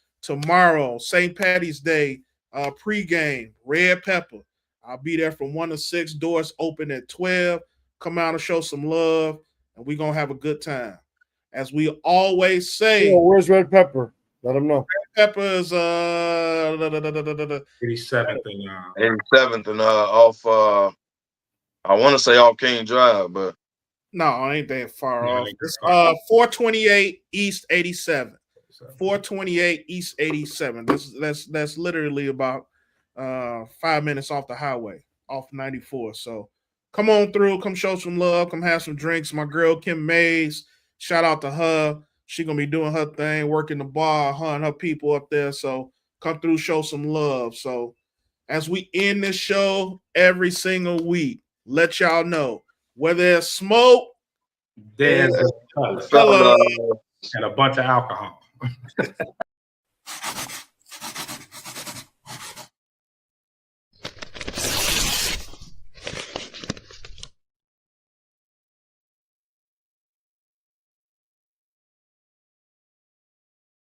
St. Patty's Day, pregame, Red Pepper. I'll be there from 1 to 6. Doors open at 12. Come out and show some love, and we're going to have a good time. As we always say. Where's Red Pepper? Let them know. Red Pepper is 87th and 87th and off I want to say off King Drive, but no, it ain't that far off. It's 428 East 87. 428 East 87. That's literally about 5 minutes off the highway, off 94. So come on through, come show some love, come have some drinks. My girl Kim Mays, shout out to her. She gonna be doing her thing, working the bar, her and her people up there. So come through, show some love. So as we end this show every single week, let y'all know whether it's smoke, there's fella, and a bunch of alcohol.